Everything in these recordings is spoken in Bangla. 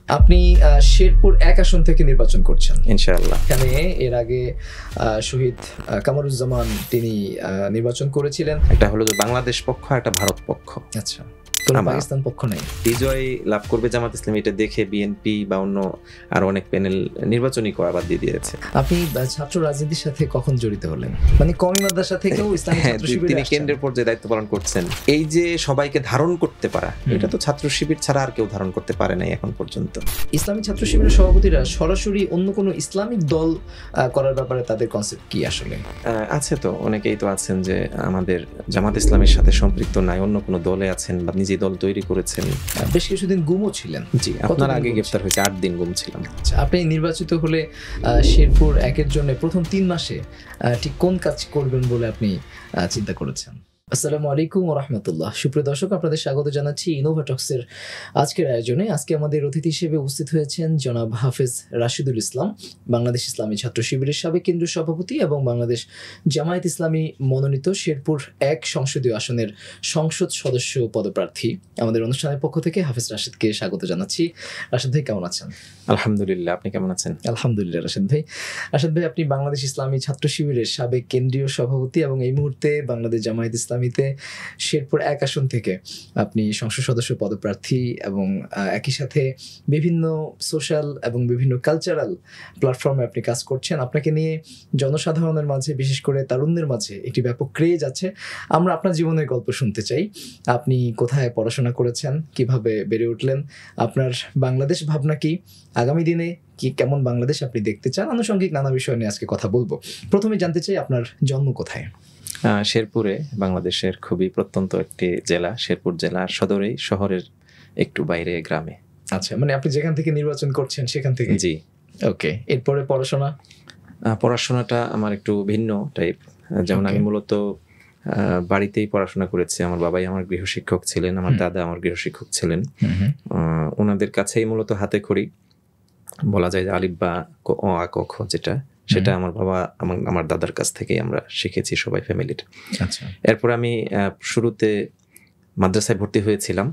আপনি শেরপুর ১ আসন থেকে নির্বাচন করছেন ইনশাআল্লাহ। এখানে এর আগে শহীদ কামরুজ্জামান তিনি নির্বাচন করেছিলেন। একটা হলো যে বাংলাদেশ পক্ষ, একটা ভারত পক্ষ। আচ্ছা, কোনো পাকিস্তান পক্ষ নেই। বিজয় লাভ করবে জামাত ইসলামী, এটা দেখে বিএনপি বা অন্য আরো অনেক প্যানেল নির্বাচনী করা বাদ দিয়ে দিয়েছে। আপনি ছাত্র রাজনীতির সাথে কখন জড়িত হলেন? মানে কওমি মাদ্রাসা থেকেও ইসলামী ছাত্র শিবিরে তিনি কেন্দ্রের পর্যায়ে দায়িত্ব পালন করছেন। এই যে সবাইকে ধারণ করতে পারা, এটা তো ছাত্র শিবির ছাড়া আর কেউ ধারণ করতে পারে নাই এখন পর্যন্ত। ইসলামী ছাত্র শিবিরের সভাপতিরা সরাসরি অন্য কোনো ইসলামিক দল করার ব্যাপারে তাদের কনসেপ্ট কি আসলে? আছে তো, অনেকেই তো আছেন যে আমাদের জামাত ইসলামের সাথে সম্পৃক্ত নাই, অন্য কোনো দলে আছেন বা নিজে দল তৈরি করেছেন। বেশ কিছুদিন গুমও ছিলেন। জি, আপনার আগে গ্রেফতার হয়েছে, 8 দিন গুম ছিলাম। আপনি নির্বাচিত হলে শেরপুর ১-এর জন্য প্রথম ৩ মাসে ঠিক কোন কাজ করবেন বলে আপনি চিন্তা করেছেন? আসসালামু আলাইকুম ওয়া রাহমাতুল্লাহ। সুপ্রিয় দর্শক, আপনাদের স্বাগত জানাচ্ছি ইনোভা টক্সের আজকের আয়োজনে। আজকে আমাদের অতিথি হিসেবে উপস্থিত হয়েছেন জনাব হাফেজ রাশিদুল ইসলাম, বাংলাদেশ ইসলামী ছাত্র শিবিরের সাবেক কেন্দ্রীয় সভাপতি এবং বাংলাদেশ জামায়াত ইসলামী মনোনীত শেরপুর ১ সংসদীয় আসনের সংসদ সদস্য পদপ্রার্থী। আমাদের অনুষ্ঠানের পক্ষ থেকে হাফেজ রাশিদকে স্বাগত জানাচ্ছি। রাশিদ ভাই কেমন আছেন? আলহামদুলিল্লাহ, আপনি কেমন আছেন? আলহামদুলিল্লাহ। রাশিদ ভাই, আপনি বাংলাদেশ ইসলামী ছাত্র শিবিরের সাবেক কেন্দ্রীয় সভাপতি এবং এই মুহূর্তে বাংলাদেশ জামায়াত ইসলামীতে শেরপুর ১ আসন থেকে আপনি সংসদ সদস্য পদপ্রার্থী এবং একই সাথে বিভিন্ন সোশ্যাল এবং বিভিন্ন কালচারাল প্ল্যাটফর্মে আপনি কাজ করছেন। আপনাকে নিয়ে জনসাধারণের মাঝে, বিশেষ করে তারুণ্যের মাঝে একটি ব্যাপক ক্রেজ আছে। আমরা আপনার জীবনের গল্প শুনতে চাই। আপনি কোথায় পড়াশোনা করেছেন, কিভাবে বেড়ে উঠলেন, আপনার বাংলাদেশ ভাবনা কি, আগামী দিনে কি কেমন বাংলাদেশ আপনি দেখতে চান, আনুষঙ্গিক নানা বিষয় নিয়ে আজকে কথা বলবো। প্রথমে জানতে চাই আপনার জন্ম কোথায়? শেরপুরে, বাংলাদেশের খুবই প্রত্যন্ত একটি জেলা, শেরপুর জেলার সদরেই, শহরের একটু বাইরে গ্রামে। আচ্ছা, মানে আপনি যেখান থেকে নির্বাচন করছেন সেখান থেকে? জি। ওকে, এরপরে পড়াশোনাটা আমার একটু ভিন্ন টাইপ। যেমন আমি মূলত বাড়িতেই পড়াশোনা করেছি। আমার বাবাই আমার গৃহশিক্ষক ছিলেন, আমার দাদা আমার গৃহশিক্ষক ছিলেন। ওনাদের কাছেই মূলত হাতে খড়ি বলা যায় যে আলিফ বা অ আ ক খ যেটা, সেটা আমার বাবা আমার দাদার কাছ থেকেই আমরা শিখেছি সবাই ফ্যামিলির। আচ্ছা, এরপর আমি শুরুতে মাদ্রাসায় ভর্তি হয়েছিলাম,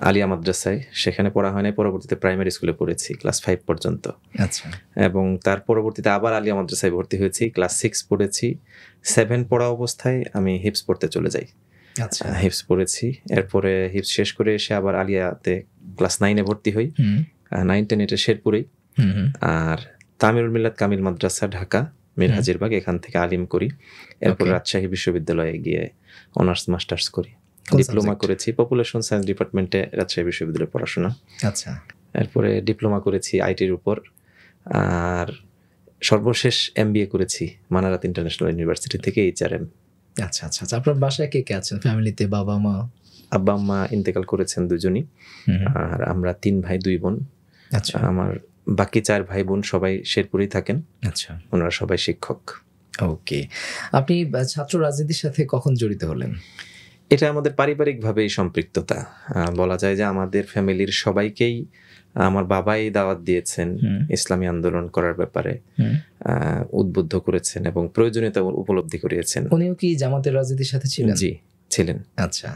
আলিয়া মাদ্রাসায়। সেখানে পড়া হয় নাই, পরবর্তীতে প্রাইমারি স্কুলে পড়েছি ক্লাস 5 পর্যন্ত। আচ্ছা, এবং তার পরবর্তীতে আবার আলিয়া মাদ্রাসায় ভর্তি হয়েছি, ক্লাস 6 পড়েছি। 7 পড়া অবস্থায় আমি হিপস পড়তে চলে যাই। আচ্ছা, হিপস পড়েছি। এরপরে হিপস শেষ করে এসে আবার আলিয়াতে ক্লাস 9-এ ভর্তি হই। 9-10 এটা শেরপুরেই। আর তামিরুল মিল্লাত কামিল মাদ্রাসা ঢাকা মীর হাজিরবাগ, এখান থেকে আলিম করি। এরপর রাজশাহী বিশ্ববিদ্যালয়ে গিয়ে অনার্স মাস্টার্স করি। ডিপ্লোমা করেছি পপুলেশন সায়েন্স ডিপার্টমেন্টে, রাজশাহী বিশ্ববিদ্যালয়ে পড়াশোনা। আচ্ছা, এরপরে ডিপ্লোমা করেছি আইটির উপর। আর সর্বশেষ এমবিএ করেছি মানারাত ইন্টারন্যাশনাল ইউনিভার্সিটি থেকে HRM। আচ্ছা, আচ্ছা। আপনার বাসায় কে কে আছেন ফ্যামিলিতে? বাবা মা? আব্বা আম্মা ইন্তেকাল করেছেন দুজনই। আর আমরা 3 ভাই 2 বোন। আচ্ছা, আমার বাকি 4 ভাই বোন সবাই শেরপুরেই থাকেন। আচ্ছা, ওনারা সবাই শিক্ষক। ওকে। আপনি ছাত্র রাজনীতির সাথে কখন জড়িত হলেন? এটা আমাদের পারিবারিকভাবেই সম্পৃক্ততা। বলা যায় যে আমাদের ফ্যামিলির সবাইকেই আমার বাবাই দাওয়াত দিয়েছেন ইসলামী আন্দোলন করার ব্যাপারে, উদ্বুদ্ধ করেছেন এবং প্রয়োজনীয়তা উপলব্ধি করিয়েছেন। উনিও কি জামাতের রাজনীতির সাথে ছিলেন? জি, ছিলেন। আচ্ছা,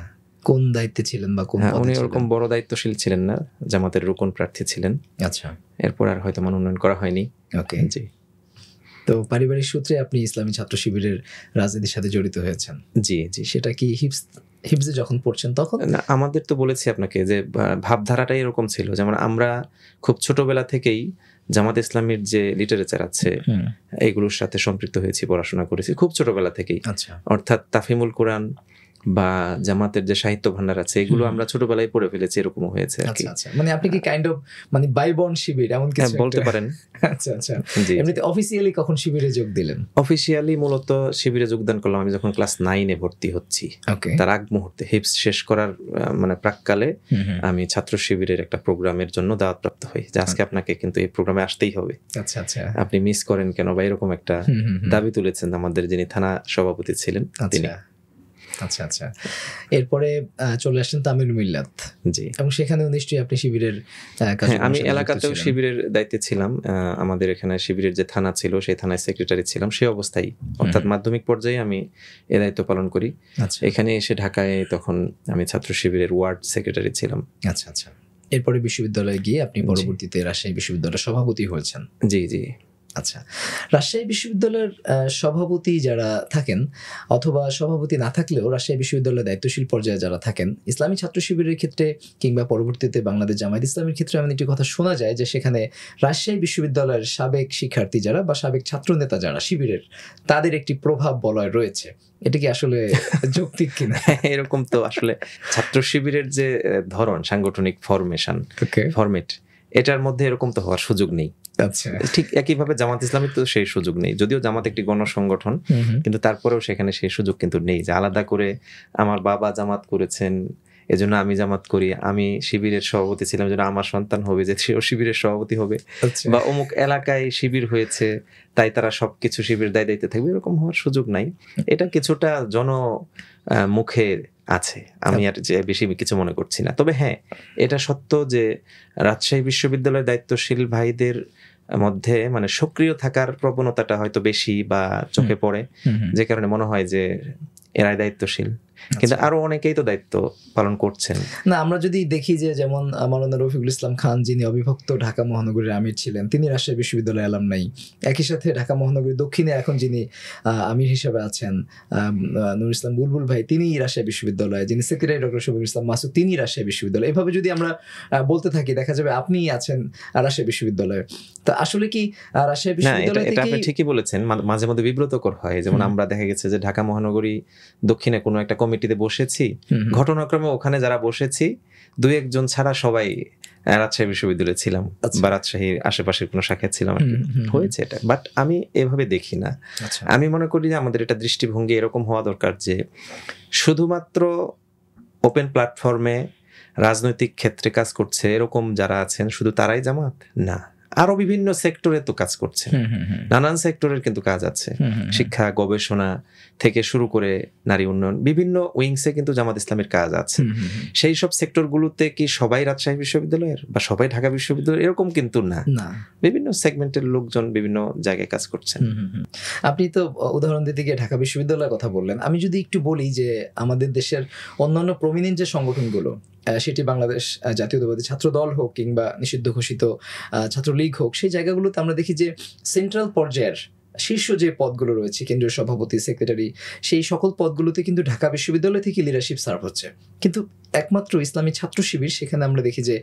কোন দায়িত্বে ছিলেন বা কোন পদে? উনি ওরকম বড় দায়িত্বশীল ছিলেন না, জামাতের রুকন প্রার্থী ছিলেন। আচ্ছা, এরপর আর হয়তো মনোনয়ন করা হয়নি। ওকে। জি। তো পারিবারিক সূত্রে আপনি ইসলামী ছাত্র শিবিরের রাজনীতির সাথে জড়িত হয়েছেন? জি, জি। সেটা কি হিপসে যখন পড়ছেন তখন? না, আমাদের তো বলেছি আপনাকে যে ভাবধারাটাই এরকম ছিল, যেমন আমরা খুব ছোটবেলা থেকেই জামাত ইসলামীর যে লিটারেচার আছে এগুলোর সাথে সম্পৃক্ত হয়েছি, পড়াশোনা করেছি খুব ছোটবেলা থেকেই। আচ্ছা, অর্থাৎ তাফিমুল কোরআন বা জামাতের যে সাহিত্য ভান্ডার আছে এগুলো আমরা ছোটবেলায় পড়ে ফেলেছি, এরকমও হয়েছে আর কি। আচ্ছা, মানে আপনি কি কাইন্ড অফ মানে বাইবন শিবির এমন কিছু বলতে পারেন। আচ্ছা, আচ্ছা। এমনিতে অফিসিয়ালি কখন শিবিরে যোগ দিলেন? অফিসিয়ালি মূলত শিবিরে যোগদান করলাম আমি যখন ক্লাস 9-এ ভর্তি হচ্ছি। তার আগ মুহূর্তে হিপস শেষ করার মানে প্রাককালে আমি ছাত্র শিবিরের একটা প্রোগ্রামের জন্য দাওয়াতপ্রাপ্ত হই যে আজকে আপনাকে কিন্তু এই প্রোগ্রামে আসতেই হবে। আচ্ছা, আচ্ছা। আপনি মিস করেন কেন, বা এরকম একটা দাবি তুলেছেন আমাদের যিনি থানা সভাপতি ছিলেন তিনি। আচ্ছা, আচ্ছা। এরপরে চলে আসেন তামিরুল মিল্লাত। জি। এবং সেখানেও নিশ্চয়ই আপনি শিবিরের আমি এলাকাতেও শিবিরের দায়িত্বে ছিলাম। আমাদের এখানে শিবিরের যে থানা ছিল সেই থানায় সেক্রেটারি ছিলাম সেই অবস্থায়, অর্থাৎ মাধ্যমিক পর্যায়ে আমি এ দায়িত্ব পালন করি। এখানে এসে ঢাকায় তখন আমি ছাত্র শিবিরের ওয়ার্ড সেক্রেটারি ছিলাম। আচ্ছা, আচ্ছা। এরপরে বিশ্ববিদ্যালয়ে গিয়ে আপনি পরবর্তীতে রাজশাহী বিশ্ববিদ্যালয়ের সভাপতি হয়েছেন। জি জি। আচ্ছা, রাজশাহী বিশ্ববিদ্যালয়ের সভাপতি যারা থাকেন অথবা সভাপতি না থাকলেও রাজশাহী বিশ্ববিদ্যালয়ের দায়িত্বশীল পর্যায়ে যারা থাকেন, ইসলামী ছাত্র শিবিরের ক্ষেত্রে কিংবা পরবর্তীতে বাংলাদেশ জামায়াত ইসলামের ক্ষেত্রে এমন একটি কথা শোনা যায় যে সেখানে রাজশাহী বিশ্ববিদ্যালয়ের সাবেক শিক্ষার্থী যারা বা সাবেক ছাত্রনেতা যারা শিবিরের, তাদের একটি প্রভাব বলয় রয়েছে। এটা কি আসলে যৌক্তিক কিনা? এরকম তো আসলে ছাত্র শিবিরের যে ধরন, সাংগঠনিক ফরম্যাট, এটার মধ্যে এরকম তো হওয়ার সুযোগ নেই। আচ্ছা, ঠিক একইভাবে জামাত ইসলামের তো সেই সুযোগ নেই, যদিও জামাত একটি গণসংগঠন, কিন্তু তারপরেও সেখানে সেই সুযোগ কিন্তু নেই যে আলাদা করে আমার বাবা জামাত করেছেন এজন্য আমি জামাত করি, আমি শিবিরের সভাপতি ছিলাম এজন্য আমার সন্তান হবে যে সেও শিবিরের সভাপতি হবে, বা অমুক এলাকায় শিবির হয়েছে তাই তারা সবকিছু শিবির দায়িত্বে থাকবে, এরকম হওয়ার সুযোগ নাই। এটা কিছুটা মুখের আছে, আমি আর যে বেশি কিছু মনে করছি না। তবে হ্যাঁ, এটা সত্য যে রাজশাহী বিশ্ববিদ্যালয়ের দায়িত্বশীল ভাইদের মধ্যে মানে সক্রিয় থাকার প্রবণতাটা হয়তো বেশি বা চোখে পড়ে, যে কারণে মনে হয় যে এরাই দায়িত্বশীল, কিন্তু আরো অনেকেই তো দায়িত্ব পালন করছেন। না, আমরা যদি দেখি যে যেমন মাওলানা রফিকুল ইসলাম খান, যিনি অবিভক্ত ঢাকা মহানগরীর আমির ছিলেন, তিনি রাজশাহী বিশ্ববিদ্যালয়ে অ্যালামনাই। একই সাথে ঢাকা মহানগরীর দক্ষিণে এখন যিনি আমির হিসেবে আছেন নুর ইসলাম বুলবুল ভাই, তিনি রাজশাহী বিশ্ববিদ্যালয়ে, যিনি সেক্রেটারি ডক্টর শফিকুল ইসলাম মাসুদ, তিনি রাজশাহী বিশ্ববিদ্যালয়। এভাবে যদি আমরা বলতে থাকি দেখা যাবে আপনি আছেন রাজশাহী বিশ্ববিদ্যালয়ে। তা আসলে কি রাজশাহী বিশ্ববিদ্যালয় থেকে? আপনি ঠিকই বলেছেন, মাঝে মধ্যে বিব্রতকর হয়। যেমন আমরা দেখা গেছে যে ঢাকা মহানগরী দক্ষিণে কোনো একটা কমিটিতে বসেছি, ঘটনাক্রমে ওখানে যারা বসেছি দুই একজন ছাড়া সবাই রাজশাহী বিশ্ববিদ্যালয়ে ছিলাম বা রাজশাহীর আশেপাশের কোনো শাখায় ছিলাম, হয়েছে এটা। বাট আমি এভাবে দেখি না। আমি মনে করি যে আমাদের এটা দৃষ্টিভঙ্গি এরকম হওয়া দরকার যে শুধুমাত্র ওপেন প্ল্যাটফর্মে রাজনৈতিক ক্ষেত্রে কাজ করছে এরকম যারা আছেন শুধু তারাই জামাত না, আরো বিভিন্ন সেক্টরে তো কাজ করছে, নানান সেক্টরের কিন্তু কাজ আছে, শিক্ষা গবেষণা থেকে শুরু করে নারী উন্নয়ন, বিভিন্ন উইংসে কিন্তু জামাত ইসলামের কাজ আছে। সেই সব সেক্টরগুলোতে কি সবাই রাজশাহী বিশ্ববিদ্যালয়ের বা সবাই ঢাকা বিশ্ববিদ্যালয়ের এরকম কিন্তু না, বিভিন্ন সেগমেন্টের লোকজন বিভিন্ন জায়গায় কাজ করছেন। আপনি তো উদাহরণ দিতে গিয়ে ঢাকা বিশ্ববিদ্যালয়ের কথা বললেন, আমি যদি একটু বলি যে আমাদের দেশের অন্যান্য প্রমিনেন্ট যে সংগঠনগুলো, সেটি বাংলাদেশ জাতীয়তাবাদী ছাত্র দল হোক কিংবা নিষিদ্ধ ঘোষিত ছাত্রলীগ হোক, সেই জায়গাগুলোতে আমরা দেখি যে সেন্ট্রাল পর্যায়ের শীর্ষ যে পদগুলো রয়েছে, কেন্দ্রীয় সভাপতি, সেক্রেটারি, সেই সকল পদগুলোতে কিন্তু ঢাকা বিশ্ববিদ্যালয় থেকে লিডারশিপ সার্ভ হচ্ছে। কিন্তু একমাত্র ইসলামী ছাত্র শিবির, সেখানে আমরা দেখি যে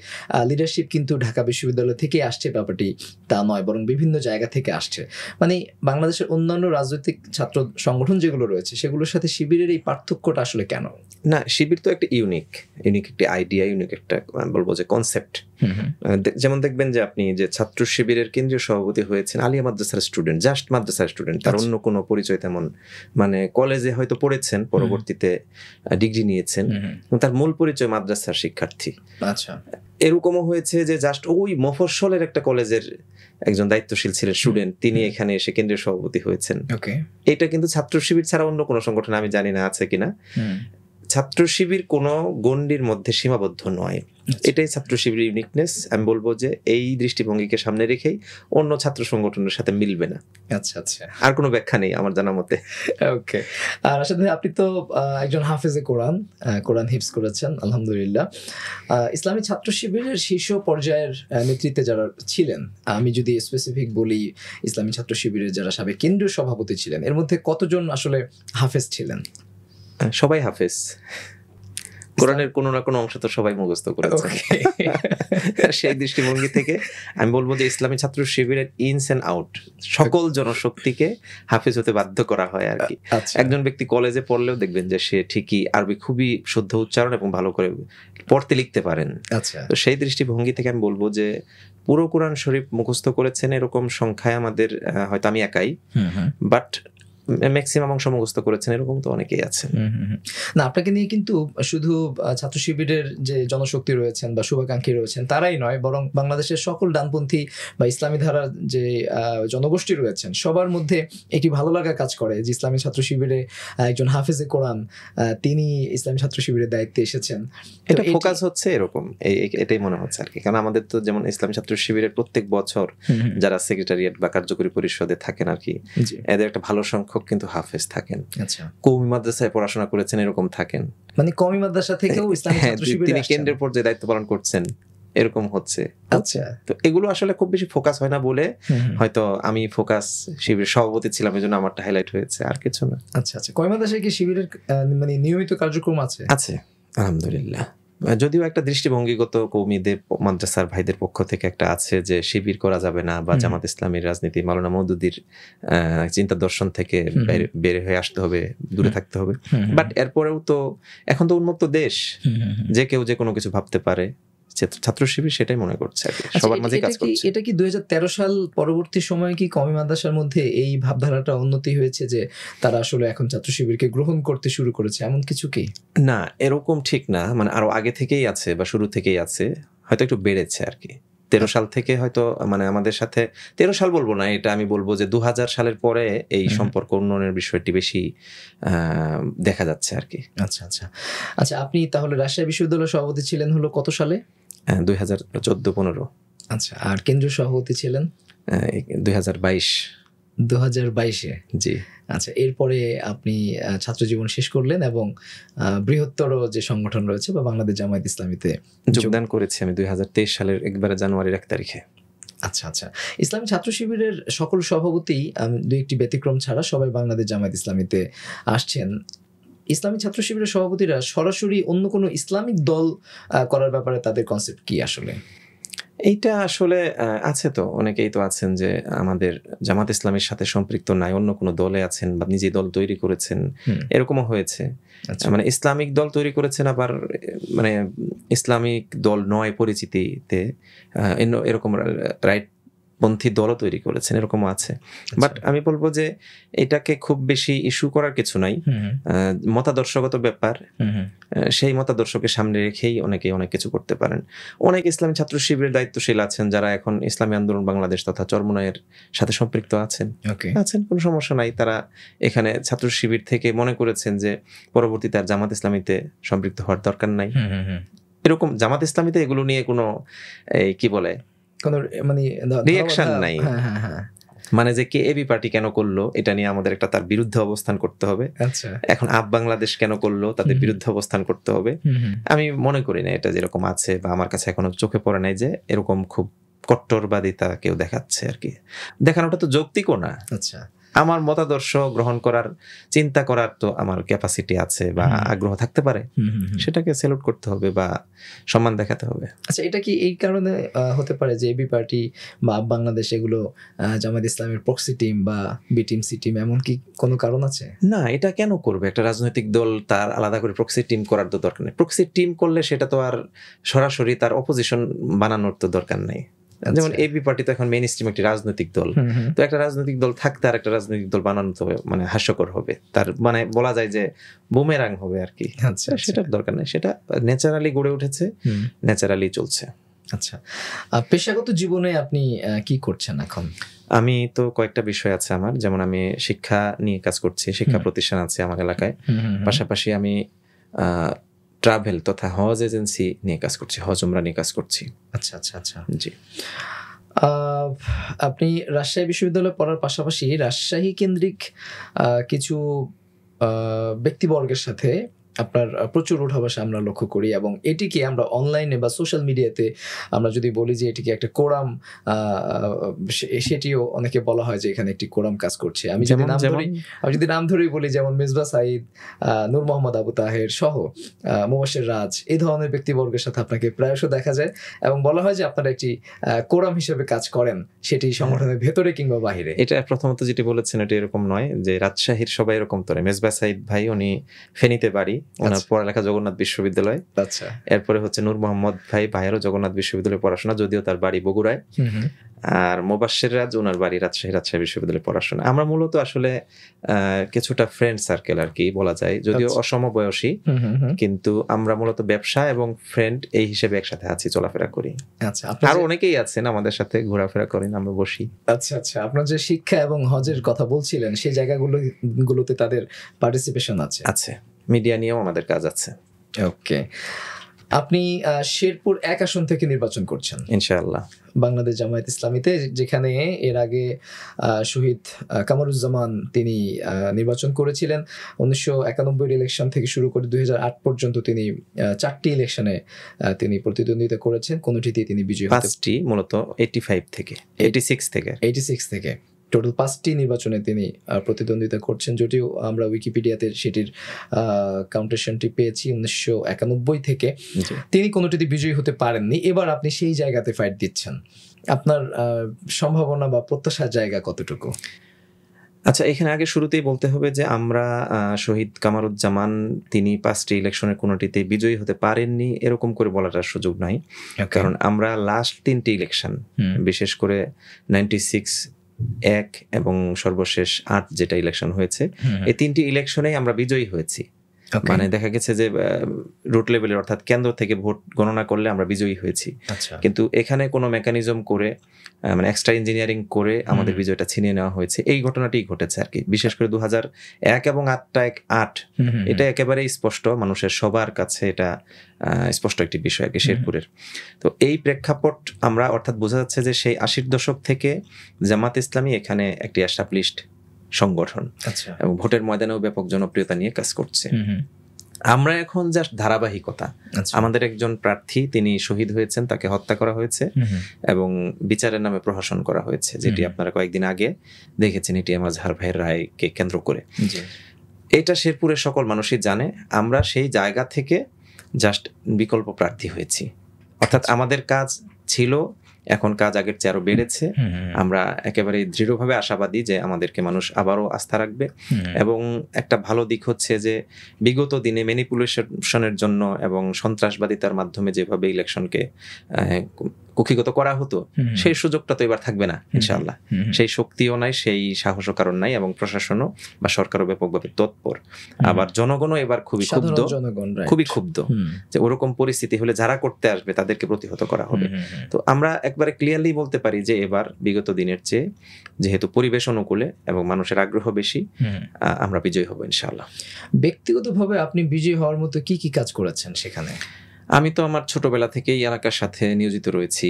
লিডারশিপ কিন্তু ঢাকা বিশ্ববিদ্যালয় থেকে আসছে, ব্যাপারটি তা নয়, বরং বিভিন্ন জায়গা থেকে আসছে। মানে বাংলাদেশের অন্যান্য রাজনৈতিক ছাত্র সংগঠন যেগুলো রয়েছে সেগুলোর সাথে শিবিরের এই পার্থক্যটা আসলে কেন? না, শিবির তো একটা ইউনিক একটি আইডিয়া, ইউনিক একটা বলবো যে কনসেপ্ট। যেমন দেখবেন যে আপনি যে ছাত্র শিবিরের কেন্দ্রীয় সভাপতি হয়েছেন আলিয়া মাদ্রাসার স্টুডেন্ট, জাস্ট মাদ্রাসার স্টুডেন্ট, তার অন্য কোনো পরিচয় তেমন, মানে কলেজে হয়তো পড়েছেন, পরবর্তীতে ডিগ্রি নিয়েছেন, তার মূল পরিচয় মাদ্রাসার শিক্ষার্থী। আচ্ছা, এরকমও হয়েছে যে জাস্ট ওই মফস্বলের একটা কলেজের একজন দায়িত্বশীল ছিলেন স্টুডেন্ট, তিনি এখানে এসে কেন্দ্রীয় সভাপতি হয়েছেন। এটা কিন্তু ছাত্র শিবির ছাড়া অন্য কোনো সংগঠন আমি জানি না আছে কিনা। ছাত্র শিবির কোনো গণ্ডির মধ্যে সীমাবদ্ধ নয়, এটাই ছাত্র শিবির ইউনিকনেস। আমি বলবো যে এই দৃষ্টিভঙ্গিকে সামনে রেখেই অন্য ছাত্র সংগঠনের সাথে মিলবে না। আচ্ছা আচ্ছা, আর কোনো ব্যাখ্যা নেই আমার জানা মতে। ওকে। আর আসলে আপনি তো একজন হাফেজে কোরআন হিফজ করেছেন আলহামদুলিল্লাহ। ইসলামী ছাত্র শিবিরের শীর্ষ পর্যায়ের নেতৃত্বে যারা ছিলেন, আমি যদি স্পেসিফিক বলি, ইসলামী ছাত্র শিবিরের যারা সাবেক কেন্দ্রীয় সভাপতি ছিলেন, এর মধ্যে কতজন আসলে হাফেজ ছিলেন? সবাই হাফেজ, কোরআনের কোনো না কোনো অংশ তো সবাই মুখস্থ করেছে। সেই দৃষ্টিভঙ্গি থেকে আমি বলবো যে ইসলামী ছাত্র শিবিরের ইনস এন্ড আউট সকল জনশক্তিকে হাফেজ হতে বাধ্য করা হয় আর কি। একজন ব্যক্তি কলেজে পড়লেও দেখবেন যে সে ঠিকই আরবি খুবই শুদ্ধ উচ্চারণ এবং ভালো করে পড়তে লিখতে পারেন। তো সেই দৃষ্টিভঙ্গি থেকে আমি বলবো যে পুরো কোরআন শরীফ মুখস্থ করেছেন এরকম সংখ্যায় আমাদের হয়তো আমি একাই, বাট ম্যাক্সিমাম অংশ মুখস্থ করেছেন এরকম তো অনেকেই আছেন। না, আপনাকে নিয়ে কিন্তু শুধু ছাত্র শিবিরের যে জনশক্তি রয়েছেন বা শুভাকাঙ্ক্ষী রয়েছেন তারাই নয়, বরং বাংলাদেশের সকল ডানপন্থী বা ইসলামী ধারার যে জনগোষ্ঠী রয়েছেন সবার মধ্যে একটি ভালো লাগা কাজ করে যে ইসলামী ছাত্র শিবিরে একজন হাফেজে কোরআন, তিনি ইসলামী ছাত্র শিবিরের দায়িত্বে এসেছেন। এটা ফোকাস হচ্ছে এরকম, এটাই মনে হচ্ছে আর কি। কারণ আমাদের তো যেমন ইসলামী ছাত্র শিবিরের প্রত্যেক বছর যারা সেক্রেটারিয়েট বা কার্যকরী পরিষদে থাকেন আর কি, এদের একটা ভালো সংখ্যক কিন্তু হাফেজ থাকেন। আচ্ছা, কওমি মাদ্রাসায় পড়াশোনা করেছেন এরকম থাকেন, মানে কওমি মাদ্রাসা থেকেও ইসলামী ছাত্র শিবিরে তিনি কেন্দ্রের পর্যায়ে দায়িত্ব পালন করছেন। এরকম হচ্ছে। আচ্ছা, তো এগুলো আসলে খুব বেশি ফোকাস হয় না বলে হয়তো আমি ফোকাস শিবিরের সভাপতি ছিলাম, এই জন্য আমারটা হাইলাইট হয়েছে, আর কিছু না। আচ্ছা আচ্ছা। কয় মাদ্রাসায় কি শিবিরের মানে নিয়মিত কার্যক্রম আছে? আছে আলহামদুলিল্লাহ। যদিও একটা দৃষ্টিভঙ্গিগত কৌমিদের মাদ্রাসার ভাইদের পক্ষ থেকে একটা আছে যে শিবির করা যাবে না, বা জামাত ইসলামীর রাজনীতি মাওলানা মওদুদীর চিন্তা দর্শন থেকে বের হয়ে আসতে হবে, দূরে থাকতে হবে। বাট এরপরেও তো এখন তো উন্মুক্ত দেশ, যে কেউ যে কোনো কিছু ভাবতে পারে। ছাত্র শিবির সেটাই মনে করছে আর কি, সবার মাঝে কাজ করছে। এটা কি 2013 সাল পরবর্তী সময়ে কি কওমি মাদ্রাসার মধ্যে এই ভাবধারাটা উন্নতি হয়েছে যে তারা আসলে এখন ছাত্র শিবিরকে গ্রহণ করতে শুরু করেছে, এমন কিছু কি? না, এরকম ঠিক না, মানে আরো আগে থেকেই আছে বা শুরু থেকেই আছে, হয়তো একটু বেড়েছে আর কি। 13 সাল থেকে হয়তো, মানে আমাদের সাথে 13 সাল বলবো না, এটা আমি বলবো যে 2000 সালের পরে এই সম্পর্ক উন্নয়নের বিষয়টি বেশি দেখা যাচ্ছে আর কি। আচ্ছা আচ্ছা আচ্ছা। আপনি তাহলে রাজশাহী বিশ্ববিদ্যালয়ের সভাপতি ছিলেন হলো কত সালে? 2014-15। আচ্ছা, আর কেন্দ্রীয় সভাপতি ছিলেন 2022-এ। জি। আচ্ছা, এরপরে আপনি ছাত্র জীবন শেষ করলেন এবং বৃহত্তর যে সংগঠন রয়েছে বা বাংলাদেশ জামায়াত ইসলামীতে যোগদান করেছি আমি 2023 সালের 1 জানুয়ারির 1 তারিখে। আচ্ছা আচ্ছা। ইসলামী ছাত্র শিবিরের সকল সভাপতি দুই একটি ব্যতিক্রম ছাড়া সবাই বাংলাদেশ জামায়াত ইসলামীতে আসছেন। ইসলামী ছাত্র শিবিরের সভাপতিরা সরাসরি অন্য কোনো ইসলামিক দল করার ব্যাপারে তাদের কনসেপ্ট কি আসলে? এইটা আসলে আছে, তো অনেকেই তো আছেন যে আমাদের জামাত ইসলামের সাথে সম্পৃক্ত নাই, অন্য কোনো দলে আছেন বা নিজে দল তৈরি করেছেন, এরকমও হয়েছে। মানে ইসলামিক দল তৈরি করেছেন, আবার মানে ইসলামিক দল নয় পরিচিতিতে এরকম রাইট পন্থী দলও তৈরি করেছেন, এরকমও আছে। বাট আমি বলবো যে এটাকে খুব বেশি ইস্যু করার কিছু নাই, মতাদর্শগত ব্যাপার, সেই মতাদর্শকে সামনে রেখেই অনেকে অনেক কিছু করতে পারেন। অনেক ইসলামী ছাত্র শিবিরের দায়িত্বশীল আছেন যারা এখন ইসলামী আন্দোলন বাংলাদেশ তথা চরমোনাইয়ের সাথে সম্পৃক্ত আছেন, কোনো সমস্যা নাই। তারা এখানে ছাত্র শিবির থেকে মনে করেছেন যে পরবর্তীতে আর জামাত ইসলামীতে সম্পৃক্ত হওয়ার দরকার নাই। এরকম জামাত ইসলামীতে এগুলো নিয়ে কোনো কি বলে কোনো মানে রিঅ্যাকশন নাই। মানে যে কে এবি পার্টি কেন করলো এটা নিয়ে আমাদের একটা তার বিরুদ্ধে অবস্থান করতে হবে। এখন আপ বাংলাদেশ কেন করলো তাদের বিরুদ্ধে অবস্থান করতে হবে। আমি মনে করি না এটা যেরকম আছে, বা আমার কাছে এখনো চোখে পড়ে নাই যে এরকম খুব কট্টরবাদিতা কেউ দেখাচ্ছে আর কি। দেখানোটা তো যৌক্তিকও না। আচ্ছা, আমার মতাদর্শ গ্রহণ করার, চিন্তা করার তো আমার ক্যাপাসিটি আছে বা আগ্রহ থাকতে পারে, সেটাকে স্যালুট করতে হবে বা সম্মান দেখাতে হবে। আচ্ছা, এটা কি এই কারণে হতে পারে যে এবি পার্টি বা বাংলাদেশ এগুলো জামায়াত ইসলামের প্রক্সি টিম বা বি টিম সি টিম, এমন কি কোনো কারণ আছে? না, এটা কেন করবে একটা রাজনৈতিক দল? তার আলাদা করে প্রক্সি টিম করার তো দরকার নেই। প্রক্সি টিম করলে সেটা তো আর সরাসরি তার অপোজিশন বানানোর তো দরকার নেই। যেমন এবি পার্টি তো এখন মেইন স্ট্রিম একটি রাজনৈতিক দল, তো একটা রাজনৈতিক দল থাকতে আর একটা রাজনৈতিক দল বানানো তো মানে হাস্যকর হবে, তার মানে বলা যায় যে বুমেরাং হবে আর কি। সেটার দরকার নেই, সেটা ন্যাচারালি গড়ে উঠেছে, ন্যাচারালি চলছে। আচ্ছা, পেশাগত জীবনে আপনি কি করছেন এখন? আমি তো কয়েকটা বিষয় আছে আমার, যেমন আমি শিক্ষা নিয়ে কাজ করছি, শিক্ষা প্রতিষ্ঠান আছে আমার এলাকায়। পাশাপাশি আমি ট্রাভেল তথা হজ এজেন্সি নিয়ে কাজ করছি, হজ উমরা নিয়ে কাজ করছি। আচ্ছা আচ্ছা আচ্ছা। জি। আপনি রাজশাহী বিশ্ববিদ্যালয়ে পড়ার পাশাপাশি রাজশাহী কেন্দ্রিক কিছু ব্যক্তিবর্গের সাথে আপনার প্রচুর উঠাবসা আমরা লক্ষ্য করি, এবং এটিকে আমরা অনলাইনে বা সোশ্যাল মিডিয়াতে আমরা যদি বলি যে এটিকে একটা কোরাম, সেটিও অনেকে বলা হয় যে এখানে একটি কোরাম কাজ করছে। আমি যদি নাম ধরেই বলি, যেমন মিসবাহ সাঈদ, নূর মোহাম্মদ আবু তাহের সহ মুবাশশির রাজ, এই ধরনের ব্যক্তিবর্গের সাথে আপনাকে প্রায়শ দেখা যায় এবং বলা হয় যে আপনারা একটি কোরাম হিসেবে কাজ করেন, সেটি সংগঠনের ভেতরে কিংবা বাহিরে। এটা প্রথমত যেটি বলেছেন এটা এরকম নয় যে রাজশাহীর সবাই এরকম করে। মিসবাহ সাঈদ ভাই উনি ফেনীতে বাড়ি, ওনার পড়ালেখা জগন্নাথ বিশ্ববিদ্যালয়। আচ্ছা। এরপরে হচ্ছে নূর মোহাম্মদ ভাইয়েরও জগন্নাথ বিশ্ববিদ্যালয়ে পড়াশোনা, যদিও তার বাড়ি বগুড়ায়। আর মুবাশশির রাজ ওনার বাড়ি রাজশাহী বিশ্ববিদ্যালয়ে পড়াশোনা। আমরা মূলত আসলে কিছুটা ফ্রেন্ড সার্কেল আর কি বলা যায়, যদিও অসমবয়সী, কিন্তু আমরা মূলত ব্যবসা এবং ফ্রেন্ড এই হিসেবে একসাথে আছি, চলাফেরা করি। আচ্ছা, আর অনেকেই আছেন আমাদের সাথে ঘোরাফেরা করেন, আমরা বসি। আচ্ছা আচ্ছা। আপনার যে শিক্ষা এবং হজের কথা বলছিলেন, সেই জায়গাগুলোতে তাদের পার্টিসিপেশন আছে? আছে, মিডিয়া নিয়েও আমাদের কাজ আছে। ওকে। আপনি শেরপুর 1 আসন থেকে নির্বাচন করছেন ইনশাআল্লাহ। বাংলাদেশ জামায়াত ইসলামীতে, যেখানে এর আগে শহীদ কামরুজ্জামান তিনি নির্বাচন করেছিলেন। 1991 ইলেকশন থেকে শুরু করে 2008 পর্যন্ত তিনি 4টি ইলেকশনে তিনি প্রতিদ্বন্দ্বিতা করেছেন, কোনোটিতেই তিনি বিজয়ী হতে 5টি মূলত 86 থেকে টোটাল 5টি নির্বাচনে তিনি প্রতিদ্বন্দ্বিতা করছেন, যদিও আমরা উইকিপিডিয়াতে সেটির কাউন্টেশনটি পেয়েছি 1991 থেকে। তিনি কোনোটিতে বিজয়ী হতে পারেননি। এবার আপনি সেই জায়গাতে ফাইট দিচ্ছেন, আপনার সম্ভাবনা বা প্রত্যাশার জায়গা কতটুকু? আচ্ছা, এখানে আগে শুরুতেই বলতে হবে যে আমরা শহীদ কামরুজ্জামান তিনি 5টি ইলেকশনের কোনোটিতে বিজয়ী হতে পারেননি এরকম করে বলাটার সুযোগ নাই, কারণ আমরা লাস্ট 3টি ইলেকশন, বিশেষ করে 96, 1 এবং সর্বশেষ 8 যেটা ইলেকশন হয়েছে, এই 3টি ইলেকশনেই আমরা বিজয়ী হয়েছি। মানে দেখা গেছে যে রুট লেভেলের অর্থাৎ কেন্দ্র থেকে ভোট গণনা করলে আমরা বিজয়ী হয়েছি। কিন্তু এখানে কোনো মেকানিজম করে মানে এক্সট্রা ইঞ্জিনিয়ারিং করে আমাদের বিজয়টা ছিনিয়ে নেওয়া হয়েছে, এই ঘটনাটি ঘটেছে আর কি। বিশেষ করে 2001 এবং 8 এটা একেবারেই স্পষ্ট, মানুষের সবার কাছে এটা স্পষ্ট একটি বিষয় আর কি শেরপুরের। তো এই প্রেক্ষাপট আমরা, অর্থাৎ বোঝা যাচ্ছে যে সেই 80-র দশক থেকে জামাত ইসলামী এখানে একটি এস্টাবলিশড সংগঠন এবং ভোটের ময়দানেও ব্যাপক জনপ্রিয়তা নিয়ে কাজ করছে। আমরা এখন জাস্ট ধারাবাহিকতা, আমাদের একজন প্রার্থী তিনি শহীদ হয়েছেন, তাকে হত্যা করা হয়েছে এবং বিচারের নামে প্রহসন করা হয়েছে, যেটি আপনারা কয়েকদিন আগে দেখেছেন এটিএম আজহার ভাইয়ের রায়কে কেন্দ্র করে। এটা শেরপুরের সকল মানুষই জানে। আমরা সেই জায়গা থেকে জাস্ট বিকল্প প্রার্থী হয়েছি, অর্থাৎ আমাদের কাজ ছিল, এখন কাজ আগের চেয়ে আরো বেড়েছে। আমরা একেবারে দৃঢ়ভাবে আশাবাদী যে আমাদেরকে মানুষ আবারও আস্থা রাখবে। এবং একটা ভালো দিক হচ্ছে যে বিগত দিনে ম্যানিপুলেশনের জন্য এবং সন্ত্রাসবাদিতার মাধ্যমে যেভাবে ইলেকশনকে কুক্ষিগত করা হতো, সেই সুযোগটা তো এবার থাকবে না ইনশাআল্লাহ। সেই শক্তিও নাই, সেই সাহসও কারণ নাই, এবং প্রশাসনও বা সরকারও ব্যাপকভাবে তৎপর। আবার জনগণও এবার খুবই ক্ষুব্ধ যে ওরকম পরিস্থিতি হলে যারা করতে আসবে তাদেরকে প্রতিহত করা হবে। তো আমরা একবারে ক্লিয়ারলি বলতে পারি যে এবার বিগত দিনের চেয়ে যেহেতু পরিবেশ অনুকূলে এবং মানুষের আগ্রহ বেশি, আমরা বিজয়ী হব ইনশাআল্লাহ। ব্যক্তিগতভাবে আপনি বিজয়ী হওয়ার মতো কি কি কাজ করেছেন সেখানে? আমি তো আমার ছোটবেলা থেকেই এলাকার সাথে নিয়োজিত রয়েছি,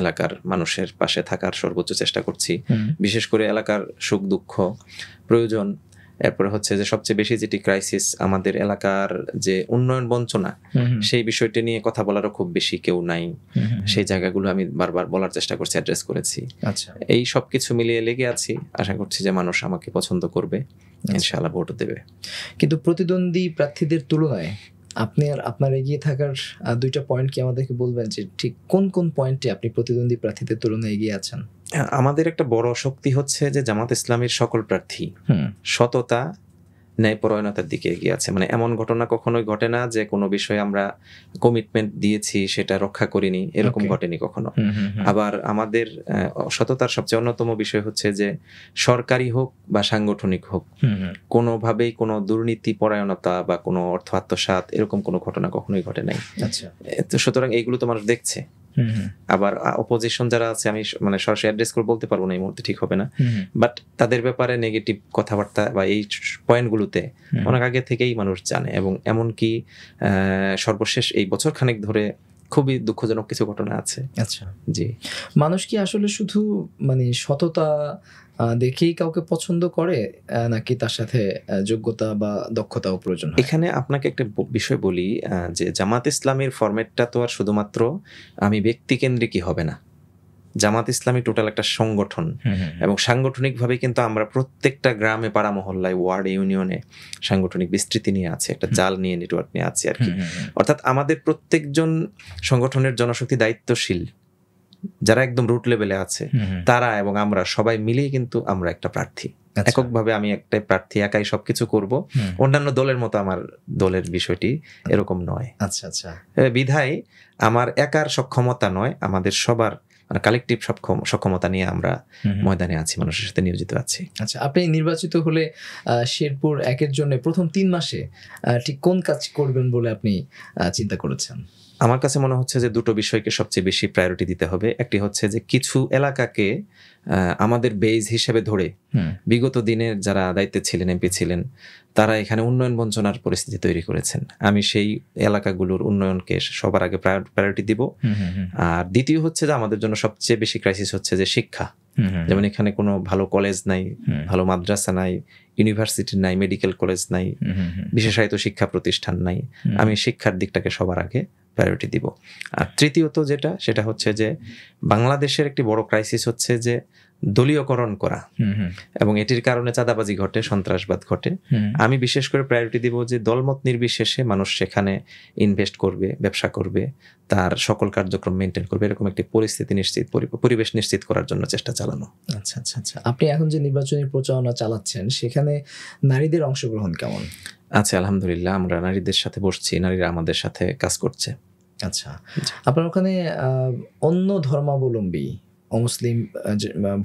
এলাকার মানুষের পাশে থাকার সর্বোচ্চ চেষ্টা করছি। বিশেষ করে এলাকার সুখ দুঃখ প্রয়োজন, এরপরে হচ্ছে যে সবচেয়ে বেশি যেটি ক্রাইসিস আমাদের এলাকার যে উন্নয়ন বঞ্চনা, সেই বিষয়টি নিয়ে কথা বলারও খুব বেশি কেউ নাই। সেই জায়গাগুলো আমি বারবার বলার চেষ্টা করছি, অ্যাড্রেস করেছি। এই সবকিছু মিলিয়ে লেগে আছি, আশা করছি যে মানুষ আমাকে পছন্দ করবে, ইনশাআল্লাহ ভোট দেবে। কিন্তু প্রতিদ্বন্দ্বী প্রার্থীদের তুলনায় আপনার এগিয়ে থাকার 2টা পয়েন্ট কি আমাদেরকে বলবেন, যে ঠিক কোন কোন পয়েন্টে আপনি প্রতিদ্বন্দ্বী প্রার্থীদের তুলনায় এগিয়ে আছেন? আমাদের একটা বড় শক্তি হচ্ছে যে জামাত ইসলামীর সকল প্রার্থী সততা, ন্যায়পরায়ণতার দিকে এগিয়ে আছে। মানে এমন ঘটনা কখনোই ঘটে না যে কোনো বিষয়ে আমরা কমিটমেন্ট দিয়েছি সেটা রক্ষা করিনি, এরকম ঘটেনি কখনো। আবার আমাদের সততার সবচেয়ে অন্যতম বিষয় হচ্ছে যে সরকারি হোক বা সাংগঠনিক হোক, কোনোভাবেই কোনো দুর্নীতি পরায়ণতা বা কোনো অর্থ আত্মসাৎ এরকম কোনো ঘটনা কখনোই ঘটে নাই। তো সুতরাং এইগুলো তো মানুষ দেখছে। আবার অপোজিশন যারা আছে, আমি মানে সরাসরি অ্যাড্রেস করে বলতে পারবো না এই মুহূর্তে, ঠিক হবে না, বাট তাদের ব্যাপারে নেগেটিভ কথাবার্তা বা এই পয়েন্টগুলোতে অনেক আগে থেকেই মানুষ জানে। এবং এমনকি সর্বশেষ এই বছর খানেক ধরে খুবই দুঃখজনক কিছু ঘটনা আছে। আচ্ছা, জি। মানুষ কি আসলে শুধু মানে সততা দেখেই কাউকে পছন্দ করে, নাকি তার সাথে যোগ্যতা বা দক্ষতাও প্রয়োজন? এখানে আপনাকে একটা বিষয় বলি, যে জামাত ইসলামের ফরম্যাটটা তো আর শুধুমাত্র আমি ব্যক্তিকেন্দ্রিকই হবে না। জামাত ইসলামী টোটাল একটা সংগঠন, এবং সাংগঠনিকভাবে কিন্তু আমরা প্রত্যেকটা গ্রামে, পাড়া মহল্লায়, ওয়ার্ড, ইউনিয়নে সাংগঠনিক বিস্তৃতি নিয়ে আছে, একটা জাল নিয়ে, নেটওয়ার্ক নিয়ে আছে আর কি। অর্থাৎ আমাদের প্রত্যেকজন সংগঠনের জনশক্তি দায়িত্বশীল, যারা একদম রুট লেভেলে আছে, তারা এবং আমরা সবাই মিলেই কিন্তু আমরা একটা প্রার্থী। এককভাবে আমি একটা প্রার্থী একাই সবকিছু করব, অন্যান্য দলের মতো আমার দলের বিষয়টি এরকম নয়। আচ্ছা, বিধায় আমার একার সক্ষমতা নয়, আমাদের সবার মানে কালেকটিভ সক্ষমতা নিয়ে আমরা ময়দানে আছি, মানুষের সাথে নিয়োজিত আছি। আচ্ছা, আপনি নির্বাচিত হলে শেরপুর 1-এর জন্য প্রথম 3 মাসে ঠিক কোন কাজ করবেন বলে আপনি চিন্তা করেছেন? আমার কাছে মনে হচ্ছে যে দুটো বিষয়কে সবচেয়ে বেশি প্রায়োরিটি দিতে হবে। একটি হচ্ছে যে কিছু এলাকাকে আমাদের বেজ হিসেবে ধরে বিগত দিনের যারা দায়িত্বে ছিলেন, এমপি ছিলেন, তারা এখানে উন্নয়ন বঞ্চনার পরিস্থিতি তৈরি করেছেন। আমি সেই এলাকাগুলোর উন্নয়নকে সবার আগে প্রায়োরিটি দিব। আর দ্বিতীয় হচ্ছে যে আমাদের জন্য সবচেয়ে বেশি ক্রাইসিস হচ্ছে যে শিক্ষা। যেমন এখানে কোনো ভালো কলেজ নাই, ভালো মাদ্রাসা নাই, ইউনিভার্সিটি নাই, মেডিকেল কলেজ নাই, বিশেষায়িত শিক্ষা প্রতিষ্ঠান নাই। আমি শিক্ষার দিকটাকে সবার আগে প্রায়োরিটি দিব। আর তৃতীয়ত সেটা হচ্ছে যে বাংলাদেশের একটি বড় ক্রাইসিস হচ্ছে যে দলীয়করণ করা, এবং এটির কারণে চাঁদাবাজি ঘটে, সন্ত্রাসবাদ ঘটে। আমি বিশেষ করে প্রায়োরিটি দিব যে দলমত নির্বিশেষে মানুষ সেখানে ইনভেস্ট করবে, ব্যবসা করবে, তার সকল কার্যক্রম মেনটেন করবে, এরকম একটি পরিবেশ নিশ্চিত করার জন্য চেষ্টা চালানো। আচ্ছা আচ্ছা আচ্ছা। আপনি এখন যে নির্বাচনী প্রচারণা চালাচ্ছেন সেখানে নারীদের অংশগ্রহণ কেমন? আচ্ছা, আলহামদুলিল্লাহ, আমরা নারীদের সাথে বসছি, নারীরা আমাদের সাথে কাজ করছে। আচ্ছা, আপনার ওখানে অন্য ধর্মাবলম্বী অমুসলিম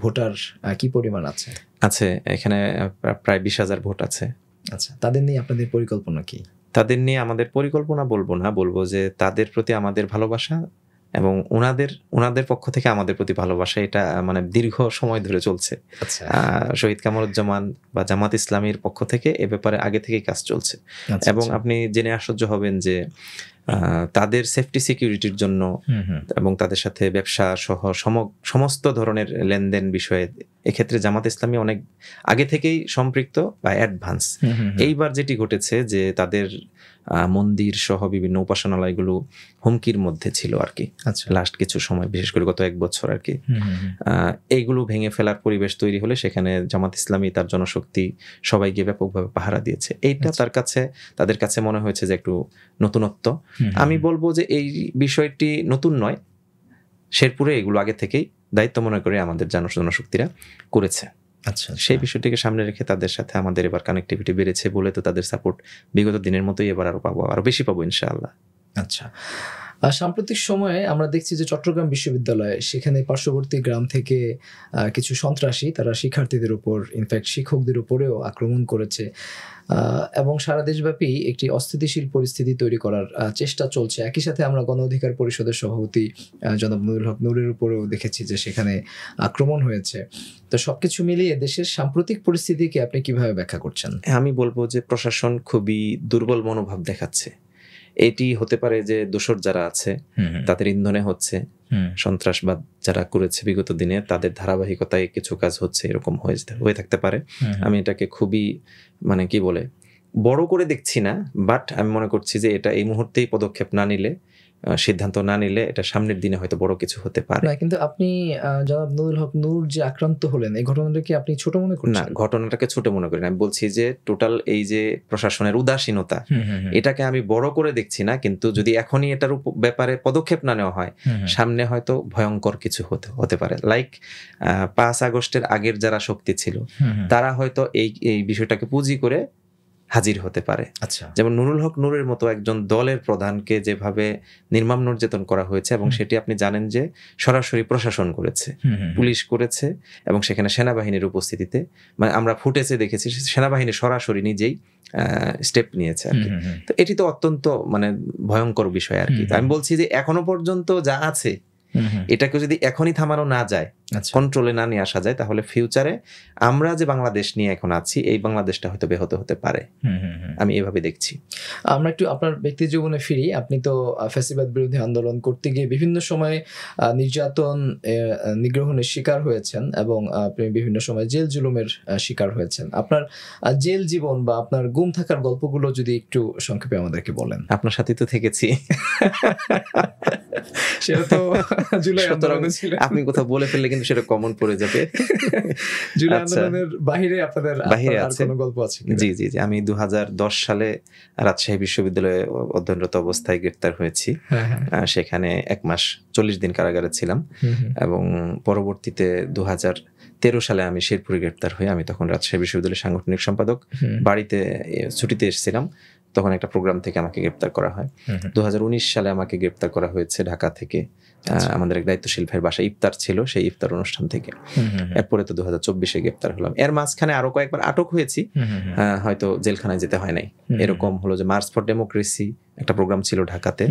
ভোটার কি পরিমাণ আছে? আছে, এখানে প্রায় 20,000 ভোট আছে। আচ্ছা, তাদের নিয়ে আপনাদের পরিকল্পনা কি? তাদের নিয়ে আমাদের পরিকল্পনা বলবো যে তাদের প্রতি আমাদের ভালোবাসা এবং ওনাদের পক্ষ থেকে আমাদের প্রতি ভালোবাসা, এটা মানে দীর্ঘ সময় ধরে চলছে। শহীদ কামরুজ্জামান বা জামাত ইসলামীর পক্ষ থেকে এ ব্যাপারে আগে থেকেই কাজ চলছে। এবং আপনি জেনে আশ্চর্য হবেন যে তাদের সেফটি সিকিউরিটির জন্য এবং তাদের সাথে ব্যবসা সহ সমস্ত ধরনের লেনদেন বিষয়ে এক্ষেত্রে জামাত ইসলামী অনেক আগে থেকেই সম্পৃক্ত বা অ্যাডভান্স। এইবার যেটি ঘটেছে যে তাদের মন্দির সহ বিভিন্ন উপাসনালয়গুলো হুমকির মধ্যে ছিল আর কি, লাস্ট কিছু সময়, বিশেষ করে গত 1 বছর আর কি। এইগুলো ভেঙে ফেলার পরিবেশ তৈরি হলে সেখানে জামাত ইসলামী তার জনশক্তি সবাইকে ব্যাপকভাবে পাহারা দিয়েছে। এইটা তাদের কাছে মনে হয়েছে যে একটু নতুনত্ব। আমি বলবো যে এই বিষয়টি নতুন নয়, শেরপুরে এগুলো আগে থেকেই দায়িত্ব মনে করে আমাদের জনশক্তিরা করেছে। আচ্ছা, সেই বিষয়টিকে সামনে রেখে তাদের সাথে আমাদের এবার কানেক্টিভিটি বেড়েছে বলে তো তাদের সাপোর্ট বিগত দিনের মতোই এবার আরো বেশি পাবো ইনশাআল্লাহ। আচ্ছা, সাম্প্রতিক সময়ে আমরা দেখছি যে চট্টগ্রাম বিশ্ববিদ্যালয়ে সেখানে পার্শ্ববর্তী গ্রাম থেকে কিছু সন্ত্রাসী তারা শিক্ষার্থীদের উপর, ইনফ্যাক্ট শিক্ষকদের উপরেও আক্রমণ করেছে, এবং সারা দেশব্যাপী একটি অস্থিতিশীল পরিস্থিতি তৈরি করার চেষ্টা চলছে। একই সাথে আমরা গণ অধিকার পরিষদের সভাপতি জনাব নুরুল হক নূরের উপরেও দেখেছি যে সেখানে আক্রমণ হয়েছে। তো সবকিছু মিলিয়ে দেশের সাম্প্রতিক পরিস্থিতিকে আপনি কিভাবে ব্যাখ্যা করছেন? আমি বলবো যে প্রশাসন খুবই দুর্বল মনোভাব দেখাচ্ছে। এটি হতে পারে যে দোসর যারা আছে তাদের ইন্ধনে হচ্ছে, সন্ত্রাসবাদ যারা করেছে বিগত দিনে তাদের ধারাবাহিকতায় কিছু কাজ হচ্ছে, এরকম হয়ে থাকতে পারে। আমি এটাকে খুবই বড় করে দেখছি না, বাট আমি মনে করছি যে এটা এই মুহূর্তেই পদক্ষেপ না নিলে, সিদ্ধান্ত না নিলে এটা সামনের দিনে হয়তো বড় কিছু হতে পারে। কিন্তু আপনি জনাব নুরুল হক নূর যে আক্রান্ত হলেন, এই ঘটনাটাকে আপনি ছোট মনে করছেন? না, ঘটনাটাকে ছোট মনে করি না। আমি বলছি যে টোটাল এই যে প্রশাসনের উদাসীনতা, এটাকে আমি বড় করে দেখছি না, কিন্তু যদি এখনই এটার ব্যাপারে পদক্ষেপ না নেওয়া হয়, সামনে হয়তো ভয়ঙ্কর কিছু হতে পারে। লাইক 5 আগস্টের আগের যারা শক্তি ছিল তারা হয়তো এই বিষয়টাকে পুঁজি করে হাজির হতে পারে। আচ্ছা, যেমন নুরুল হক নূরের মতো একজন দলের প্রধানকে যেভাবে নির্মম নির্যাতন করা হয়েছে, এবং সেটি আপনি জানেন যে সরাসরি প্রশাসন করেছে, পুলিশ করেছে, এবং সেখানে সেনাবাহিনীর উপস্থিতিতে, মানে আমরা ফুটেজে দেখেছি সেনাবাহিনী সরাসরি নিজেই স্টেপ নিয়েছে আর কি। তো এটি তো অত্যন্ত ভয়ঙ্কর বিষয় আর কি। আমি বলছি যে এখনো পর্যন্ত যা আছে এটাকে যদি এখনই থামানো না যায়, কন্ট্রোলে না নিয়ে আসা যায়, তাহলে ফিউচারে আমরা যে বাংলাদেশ নিয়ে এখন আছি এই বাংলাদেশটা হয়তো ব্যাহত হতে পারে। আমি এভাবে দেখছি। আমরা একটু আপনার ব্যক্তি জীবনে ফিরি। আপনি তো ফ্যাসিবাদ বিরোধী আন্দোলন করতে গিয়ে বিভিন্ন সময় নির্যাতন, নিগ্রহণের শিকার হয়েছেন, এবং আপনি বিভিন্ন সময় জেল জুলুমের শিকার হয়েছেন। আপনার জেল জীবন বা আপনার গুম থাকার গল্পগুলো যদি একটু সংক্ষেপে আমাদেরকে বলেন। আপনার সাথে তো থেকেছি। সেটা তো জুলাই আন্দোলনে ছিল। আপনি কোথাও বলে ফেললে কিন্তু সেটা কমন পড়ে যাবে। জুলাই আন্দোলনের বাহিরে আপনাদের আর কোনো গল্প আছে? জি জি জি, আমি 2010 সালে রাজশাহী বিশ্ববিদ্যালয়ে অধ্যয়নরত অবস্থায় গ্রেফতার হয়েছি। সেখানে 1 মাস 40 দিন কারাগারে ছিলাম, এবং পরবর্তীতে 2013 সালে আমি শেরপুরে গ্রেফতার হই। আমি তখন রাজশাহী বিশ্ববিদ্যালয়ের সাংগঠনিক সম্পাদক, বাড়িতে ছুটিতে এসেছিলাম, তখন একটা প্রোগ্রাম থেকে আমাকে গ্রেফতার করা হয়। 2019 সালে আমাকে গ্রেফতার করা হয়েছে ঢাকা থেকে। আমাদের এক দায়িত্বশীল ভাইয়ের বাসায় ইফতার ছিল, সেই ইফতার অনুষ্ঠান থেকে। এরপরে তো 2024-এ গ্রেপ্তার হলাম। এর মাঝখানে আরো কয়েকবার আটক হয়েছি, হয়তো জেলখানায় যেতে হয় নাই। এরকম হলো যে মার্চ ফর ডেমোক্রেসি একটা প্রোগ্রাম ছিল ঢাকাতে,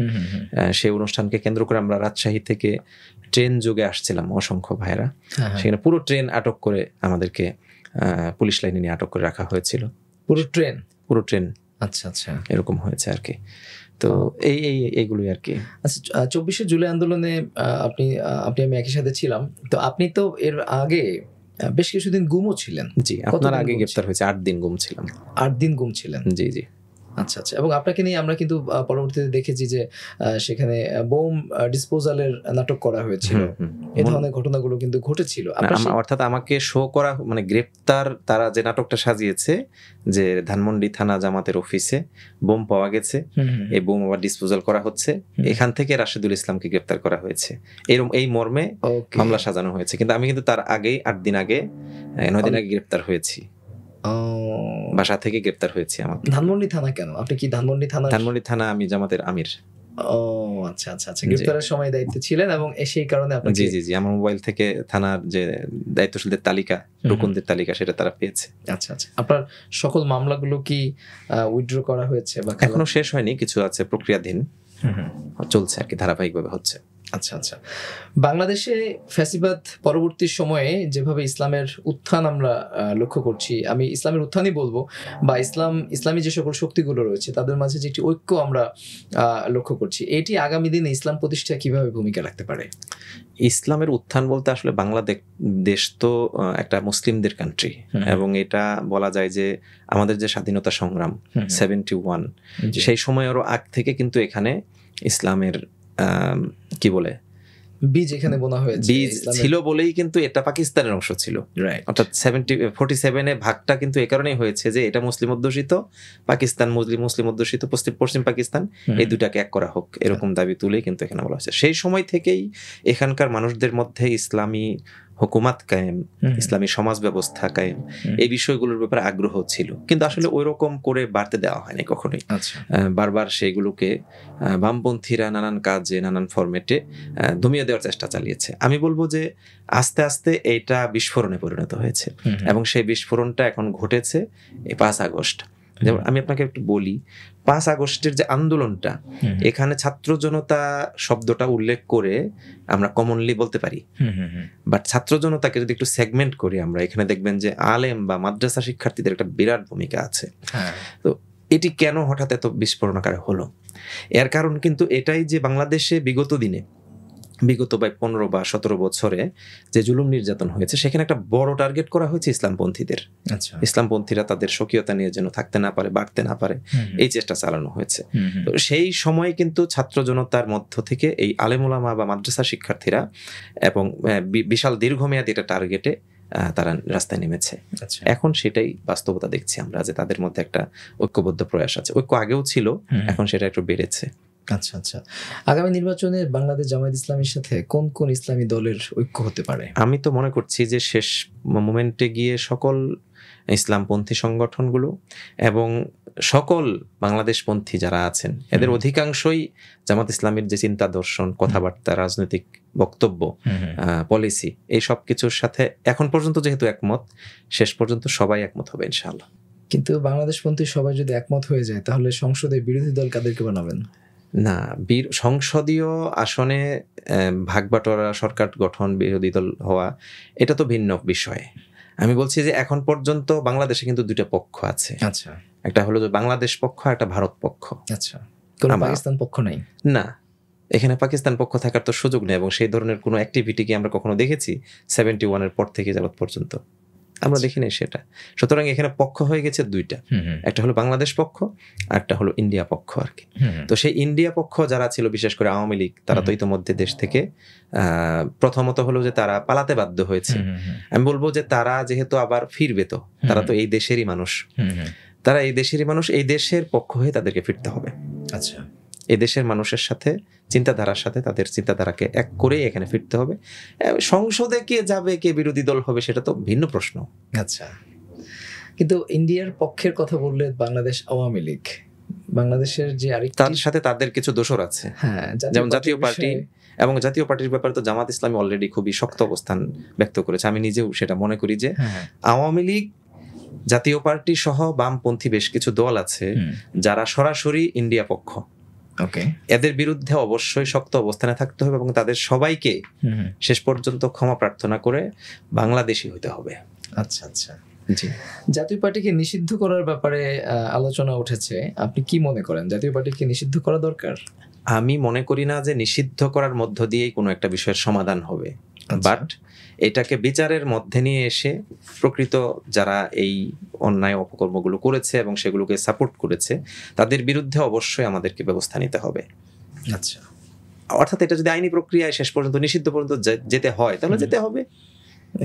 সেই অনুষ্ঠানকে কেন্দ্র করে আমরা রাজশাহী থেকে ট্রেন যোগে আসছিলাম, অসংখ্য ভাইরা, সেখানে পুরো ট্রেন আটক করে আমাদেরকে পুলিশ লাইনে নিয়ে আটক করে রাখা হয়েছিল। পুরো ট্রেন? আচ্ছা আচ্ছা, এরকম হয়েছে আর কি। তো এইগুলোই আর কি। আচ্ছা, 24শে জুলাই আন্দোলনে আপনি আমি একই সাথে ছিলাম। তো আপনি তো এর আগে বেশ কিছুদিন গুমও ছিলেন। জি, আপনার আগে গ্রেফতার হয়েছে, 8 দিন গুম ছিলাম। 8 দিন গুম ছিলেন? জি জি। আচ্ছা আচ্ছা। এবং আপনাকে নিয়ে আমরা কিন্তু পরবর্তীতে দেখেছি যে সেখানে বোম ডিসপোজালের নাটক করা হয়েছিল, এই ধরনের ঘটনাগুলো কিন্তু ঘটেছিল। অর্থাৎ আমাকে শো করা, মানে গ্রেপ্তার, তারা যে নাটকটা সাজিয়েছে যে ধানমন্ডি থানা জামাতের অফিসে বোম পাওয়া গেছে, এই বোম আবার ডিসপোজাল করা হচ্ছে, এখান থেকে রাশেদুল ইসলামকে গ্রেপ্তার করা হয়েছে, এরকম এই মর্মে মামলা সাজানো হয়েছে। কিন্তু আমি কিন্তু তার আগেই 8 দিন আগে, 9 দিন আগে গ্রেপ্তার হয়েছি, বাসা থেকে গ্রেপ্তার হয়েছে আমাকে। ধানমন্ডি থানা কেন? আপনি কি ধানমন্ডি থানা? আমি জামাতের আমির। ও আচ্ছা আচ্ছা আচ্ছা। গ্রেপ্তারের সময় দায়িত্বে ছিলেন এবং সেই কারণে আপনি? জি জি জি, আমার মোবাইল থেকে থানার যে দায়িত্বশীলদের তালিকা, রুকনদের তালিকা, সেটা তারা পেয়েছে। আচ্ছা আচ্ছা। আপনার সকল মামলাগুলো কি উইথড্র করা হয়েছে বা? এখনো শেষ হয়নি, কিছু আছে প্রক্রিয়াধীন, চলছে আর কি, ধারাবাহিকভাবে হচ্ছে। আচ্ছা আচ্ছা। বাংলাদেশে ফ্যাসিবাদ পরবর্তী সময়ে যেভাবে ইসলামের উত্থান আমরা লক্ষ্য করছি, আমি ইসলামের উত্থানই বলবো, বা ইসলামী যে সকল শক্তিগুলো রয়েছে তাদের মাঝে যে একটি ঐক্য আমরা লক্ষ্য করছি, এটি আগামী দিনে ইসলাম প্রতিষ্ঠা কিভাবে ভূমিকা রাখতে পারে? ইসলামের উত্থান বলতে আসলে বাংলাদেশ তো একটা মুসলিমদের কান্ট্রি, এবং এটা বলা যায় যে আমাদের যে স্বাধীনতা সংগ্রাম 71, সেই সময়েরও আগ থেকে কিন্তু এখানে ইসলামের কি বলে বীজ এখানে বোনা হয়েছে, বীজ ছিল বলেই কিন্তু এটা পাকিস্তানের অংশ ছিল। অর্থাৎ 47-এ ভাগটা কিন্তু এই কারণেই হয়েছে যে এটা মুসলিম অধ্যুষিত পাকিস্তান, মুসলিম অধ্যুষিত পশ্চিম পাকিস্তান, এই দুটাকে এক করা হোক, এরকম দাবি তুলেই কিন্তু এখানে বলা হয়েছে। সেই সময় থেকেই এখানকার মানুষদের মধ্যে ইসলামী হুকুমাত কায়েম, ইসলামী সমাজ ব্যবস্থা কায়েম, এই বিষয়গুলোর ব্যাপারে আগ্রহ ছিল, কিন্তু আসলে ওই রকম করে বাড়তে দেওয়া হয়নি কখনোই। বারবার সেইগুলোকে বামপন্থীরা নানান কাজে, নানান ফরম্যাটে দমিয়ে দেওয়ার চেষ্টা চালিয়েছে। আমি বলবো যে আস্তে আস্তে এইটা বিস্ফোরণে পরিণত হয়েছে, এবং সেই বিস্ফোরণটা এখন ঘটেছে এই 5 আগস্ট। যেমন আমি আপনাকে একটু বলি, 5 আগস্টের যে আন্দোলনটা, এখানে ছাত্র জনতা শব্দটা উল্লেখ করে আমরা কমনলি বলতে পারি, বাট ছাত্র জনতাকে যদি একটু সেগমেন্ট করি আমরা, এখানে দেখবেন যে আলেম বা মাদ্রাসা শিক্ষার্থীদের একটা বিরাট ভূমিকা আছে। তো এটি কেন হঠাৎ এত বিস্ফোরণ আকারে হলো? এর কারণ কিন্তু এটাই যে বাংলাদেশে বিগত 15 বা 17 বছরে যে জুলুম নির্যাতন হয়েছে, সেখানে একটা বড় টার্গেট করা হয়েছে ইসলামপন্থীদের। ইসলামপন্থীরা তাদের স্বকীয়তা নিয়ে যেন থাকতে না পারে, বাড়তে না পারে, এই চেষ্টা চালানো হয়েছে। তো সেই সময় কিন্তু ছাত্র জনতার মধ্য থেকে এই আলেম ওলামা বা মাদ্রাসা শিক্ষার্থীরা এবং বিশাল দীর্ঘমেয়াদী এটা টার্গেটে তারা রাস্তায় নেমেছে। এখন সেটাই বাস্তবতা দেখছি আমরা, যে তাদের মধ্যে একটা ঐক্যবদ্ধ প্রয়াস আছে। ঐক্য আগেও ছিল, এখন সেটা একটু বেড়েছে। আচ্ছা আচ্ছা। আগামী নির্বাচনে বাংলাদেশ জামায়াত ইসলামীর সাথে কোন কোন ইসলামী দলের ঐক্য হতে পারে? আমি তো মনে করছি যে শেষ মোমেন্টে গিয়ে সকল ইসলামপন্থী সংগঠনগুলো এবং সকল বাংলাদেশপন্থী যারা আছেন, এদের অধিকাংশই জামাত ইসলামীর যে চিন্তা দর্শন, কথাবার্তা, রাজনৈতিক বক্তব্য, পলিসি, এই সব কিছুর সাথে এখন পর্যন্ত যেহেতু একমত, শেষ পর্যন্ত সবাই একমত হবে ইনশাআল্লাহ। কিন্তু বাংলাদেশপন্থী সবাই যদি একমত হয়ে যায়, তাহলে সংসদে বিরোধী দল কাদেরকে বানাবেন? না, সংসদীয় আসনে ভাগবাটোয়ারা, সরকার গঠন, বিরোধী দল হওয়া, এটা তো ভিন্ন বিষয়। আমি বলছি যে এখন পর্যন্ত বাংলাদেশে কিন্তু 2টা পক্ষ আছে। আচ্ছা, একটা হলো যে বাংলাদেশ পক্ষ, একটা ভারত পক্ষ। আচ্ছা, কোনো পাকিস্তান পক্ষ নাই? না, এখানে পাকিস্তান পক্ষ থাকার তো সুযোগ নেই, এবং সেই ধরনের কোনো অ্যাক্টিভিটি কি আমরা কখনো দেখেছি 71-এর পর থেকে যাবত পর্যন্ত? আমরা দেখি নাই সেটা। সুতরাং এখানে পক্ষ হয়ে গেছে 2টা, একটা হলো বাংলাদেশ পক্ষ, আর একটা হলো ইন্ডিয়া পক্ষ আর কি। তো সেই ইন্ডিয়া পক্ষ যারা ছিল, বিশেষ করে আওয়ামী লীগ, তারা তো ইতোমধ্যে দেশ থেকে প্রথমত হলো যে তারা পালাতে বাধ্য হয়েছে। আমি বলবো যে তারা যেহেতু আবার ফিরবে, তো তারা তো এই দেশেরই মানুষ, এই দেশের পক্ষ হয়ে তাদেরকে ফিরতে হবে। আচ্ছা, এই দেশের মানুষের সাথে, চিন্তাধারার সাথে তাদের চিন্তাধারাকে এক করেই এখানে ফিরতে হবে। সংসদে কে যাবে, কে বিরোধী দল হবে, সেটা তো ভিন্ন প্রশ্ন। আচ্ছা, কিন্তু ইন্ডিয়ার পক্ষের কথা বললে বাংলাদেশ আওয়ামী লীগ, বাংলাদেশের যে তার সাথে তাদের কিছু দোসর আছে, যেমন জাতীয় পার্টি, এবং জাতীয় পার্টির ব্যাপারে তো জামাত ইসলামী অলরেডি খুবই শক্ত অবস্থান ব্যক্ত করেছে। আমি নিজেও সেটা মনে করি যে আওয়ামী লীগ, জাতীয় পার্টি সহ বামপন্থী বেশ কিছু দল আছে যারা সরাসরি ইন্ডিয়া পক্ষ, এদের বিরুদ্ধে অবশ্যই শক্ত অবস্থানে থাকতে হবে এবং তাদের সবাইকে শেষ পর্যন্ত ক্ষমা প্রার্থনা করে বাংলাদেশী হতে হবে। আচ্ছা আচ্ছা, জি। জাতীয় পার্টিকে নিষিদ্ধ করার ব্যাপারে আলোচনা উঠেছে, আপনি কি মনে করেন জাতীয় পার্টিকে নিষিদ্ধ করা দরকার? আমি মনে করি না যে নিষিদ্ধ করার মধ্য দিয়েই কোনো একটা বিষয়ের সমাধান হবে, বাট এটাকে বিচারের মধ্যে নিয়ে এসে প্রকৃত যারা এই অন্যায় অপকর্মগুলো করেছে এবং সেগুলোকে সাপোর্ট করেছে তাদের বিরুদ্ধে অবশ্যই আমাদেরকে ব্যবস্থা নিতে হবে। আচ্ছা, অর্থাৎ এটা যদি আইনি প্রক্রিয়ায় শেষ পর্যন্ত নিষিদ্ধ পর্যন্ত যেতে হয় তাহলে যেতে হবে।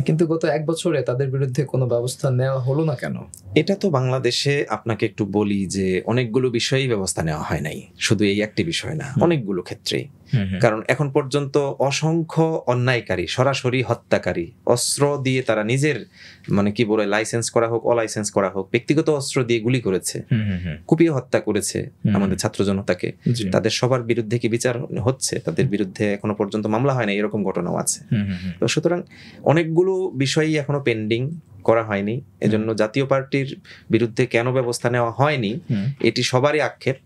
কিন্তু গত 1 বছরে তাদের বিরুদ্ধে কোনো ব্যবস্থা নেওয়া হলো না কেন? এটা তো বাংলাদেশে আপনাকে একটু বলি যে অনেকগুলো বিষয়েই ব্যবস্থা নেওয়া হয় নাই, শুধু এই একটি বিষয় না, অনেকগুলো ক্ষেত্রেই। কারণ এখন পর্যন্ত অসংখ্য অন্যায়কারী, সরাসরি হত্যাকারী, অস্ত্র দিয়ে তারা নিজের মানে কি বলে লাইসেন্স করা হোক অলাইসেন্স করা হোক ব্যক্তিগত অস্ত্র দিয়ে গুলি করেছে, কুপিয়ে হত্যা করেছে আমাদের ছাত্র জনতাকে। তাদের সবার বিরুদ্ধে কি বিচার হচ্ছে? তাদের বিরুদ্ধে এখনো পর্যন্ত মামলা হয় না, এরকম ঘটনাও আছে। তো সুতরাং অনেকগুলো বিষয়ই এখনো পেন্ডিং করা হয়নি। এজন্য জাতীয় পার্টির বিরুদ্ধে কেন ব্যবস্থা নেওয়া হয়নি এটি সবারই আক্ষেপ।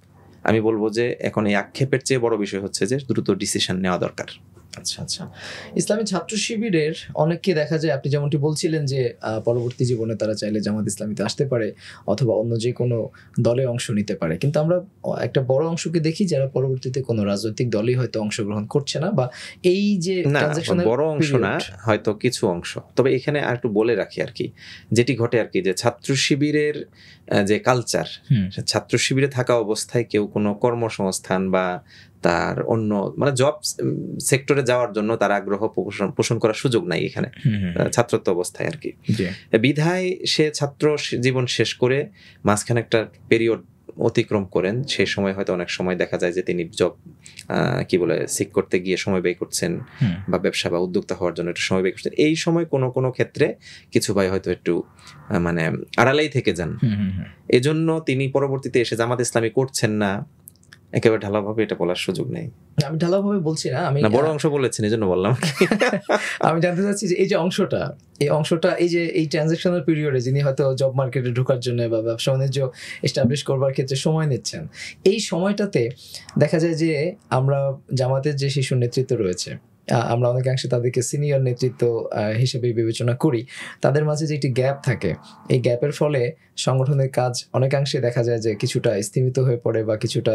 আমি বলবো যে এখন এই আক্ষেপের চেয়ে বড় বিষয় হচ্ছে যে দ্রুত ডিসিশন নেওয়া দরকার। আচ্ছা আচ্ছা, ইসলামী ছাত্র শিবিরের অনেককে দেখা যায়, আপনি যেমনটি বলছিলেন যে পরবর্তী জীবনে তারা চাইলে জামাত ইসলামীতে আসতে পারে অথবা অন্য যে কোনো দলে অংশ নিতে পারে, কিন্তু আমরা একটা বড় অংশকে দেখি যারা পরবর্তীতে কোনো রাজনৈতিক দলই হয়তো অংশগ্রহণ করছে না, বা এই যে বড় অংশ না, হয়তো কিছু অংশ। তবে এখানে আর একটু বলে রাখি আর কি, যেটি ঘটে আর কি, যে ছাত্র শিবিরের যে কালচার, ছাত্র শিবিরে থাকা অবস্থায় কেউ কোনো কর্মসংস্থান বা তার অন্য মানে জব সেক্টরে যাওয়ার জন্য তার আগ্রহ পোষণ করার সুযোগ নাই এখানে ছাত্রত্ব অবস্থায় আর কি। বিধায় সে ছাত্র জীবন শেষ করে মাঝখানে একটা পিরিয়ড অতিক্রম করেন, সেই সময় হয়তো অনেক সময় দেখা যায় যে তিনি জব কি বলে সিক করতে গিয়ে সময় ব্যয় করছেন বা ব্যবসা বা উদ্যোক্তা হওয়ার জন্য একটু সময় ব্যয় করছেন। এই সময় কোনো ক্ষেত্রে কিছু ভাই হয়তো একটু মানে আড়ালেই থেকে যান, এজন্য তিনি পরবর্তীতে এসে জামাত ইসলামী করছেন না একেবারে ঢালাভাবে এটা বলার সুযোগ নেই। আমি ঢালাভাবে বলছি না, আমি বড় অংশ বলেছেন এই জন্য বললাম। আমি জানতে চাচ্ছি যে এই যে অংশটা এই যে এই ট্রানজাকশনাল পিরিয়ডে যিনি হয়তো জব মার্কেটে ঢোকার জন্য বা ব্যবসা বাণিজ্য এস্টাবলিশ করবার ক্ষেত্রে সময় নিচ্ছেন, এই সময়টাতে দেখা যায় যে আমরা জামাতের যে শিশু নেতৃত্ব রয়েছে, আমরা অনেকাংশে তাদেরকে সিনিয়র নেতৃত্ব হিসেবে বিবেচনা করি, তাদের মাঝে যে একটি গ্যাপ থাকে, এই গ্যাপের ফলে সংগঠনের কাজ অনেকাংশে দেখা যায় যে কিছুটা স্থিমিত হয়ে পড়ে বা কিছুটা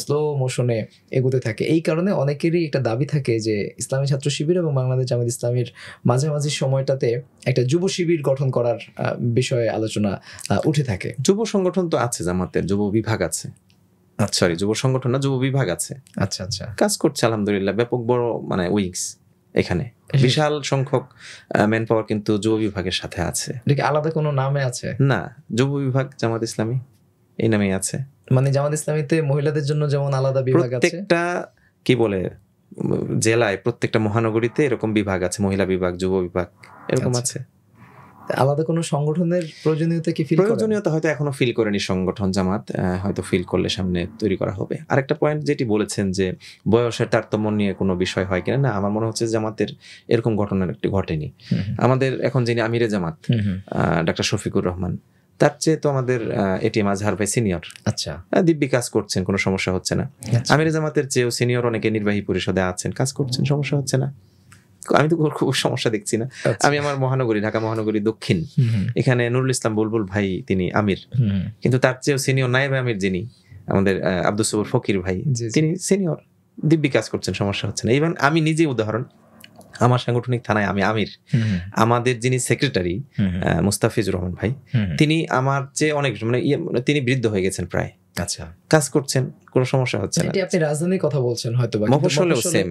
স্লো মোশনে এগোতে থাকে। এই কারণে অনেকেরই একটা দাবি থাকে যে ইসলামী ছাত্র শিবির এবং বাংলাদেশ জামাত ইসলামীর মাঝামাঝি সময়টাতে একটা যুব শিবির গঠন করার বিষয়ে আলোচনা উঠে থাকে। যুব সংগঠন তো আছে, জামাতের যুব বিভাগ আছে, সরি যুব সংগঠন না, যুব বিভাগ আছে। আচ্ছা আচ্ছা, কাজ করছে আলহামদুলিল্লাহ, ব্যাপক বড় মানে উইংস, এখানে বিশাল সংখ্যক ম্যান পাওয়ার কিন্তু যুব বিভাগের সাথে আছে। আলাদা কোনো নামে আছে না, যুব বিভাগ জামাত ইসলামী এই নামেই আছে। মানে জামাত ইসলামীতে মহিলাদের জন্য যেমন আলাদা বিভাগ আছে, প্রত্যেকটা কি বলে জেলায়, প্রত্যেকটা মহানগরীতে এরকম বিভাগ আছে, মহিলা বিভাগ, যুব বিভাগ এরকম আছে। আলাদা কোনো সংগঠনের প্রয়োজনীয়তা কি প্রয়োজনীয়তা হয়তো এখনো ফিল করেনি সংগঠন জামাত, হয়তো ফিল করলে সামনে তৈরি করা হবে। আরেকটা পয়েন্ট যেটি বলেছেন যে বয়সের তারতম্য নিয়ে কোনো বিষয় হয় কিনা, না, আমার মনে হচ্ছে জামাতের এরকম ঘটনার একটি ঘটেনি। আমাদের এখন যিনি আমিরে জামাত ডাক্তার শফিকুর রহমান, তার চেয়ে তো আমাদের এটিএম আজহার ভাই সিনিয়র, আচ্ছা, দিব্যি কাজ করছেন, কোনো সমস্যা হচ্ছে না। আমিরে জামাতের চেয়েও সিনিয়র অনেকে নির্বাহী পরিষদে আছেন, কাজ করছেন, সমস্যা হচ্ছে না। আমি তো খুব সমস্যা দেখছি না। আমি আমার মহানগরী, ঢাকা মহানগরী দক্ষিণ, এখানে নুরুল ইসলাম বুলবুল ভাই, তিনি আমির, কিন্তু তার চেয়েও সিনিয়র নায়েব আমির যিনি আমাদের আব্দুস সবুর ফকির ভাই, তিনি সিনিয়র, দিব্যি কাজ করছেন, সমস্যা হচ্ছে না। ইভেন আমি নিজে উদাহরণ, আমার সাংগঠনিক থানায় আমি আমির, আমাদের যিনি সেক্রেটারি মুস্তাফিজুর রহমান ভাই, তিনি আমার চেয়ে অনেক মানে তিনি বৃদ্ধ হয়ে গেছেন প্রায়, আচ্ছা, কাজ করছেন, কোনো সমস্যা হচ্ছে না। আপনি রাজধানীর কথা বলছেন হয়তো, মফস্বলেও সেম।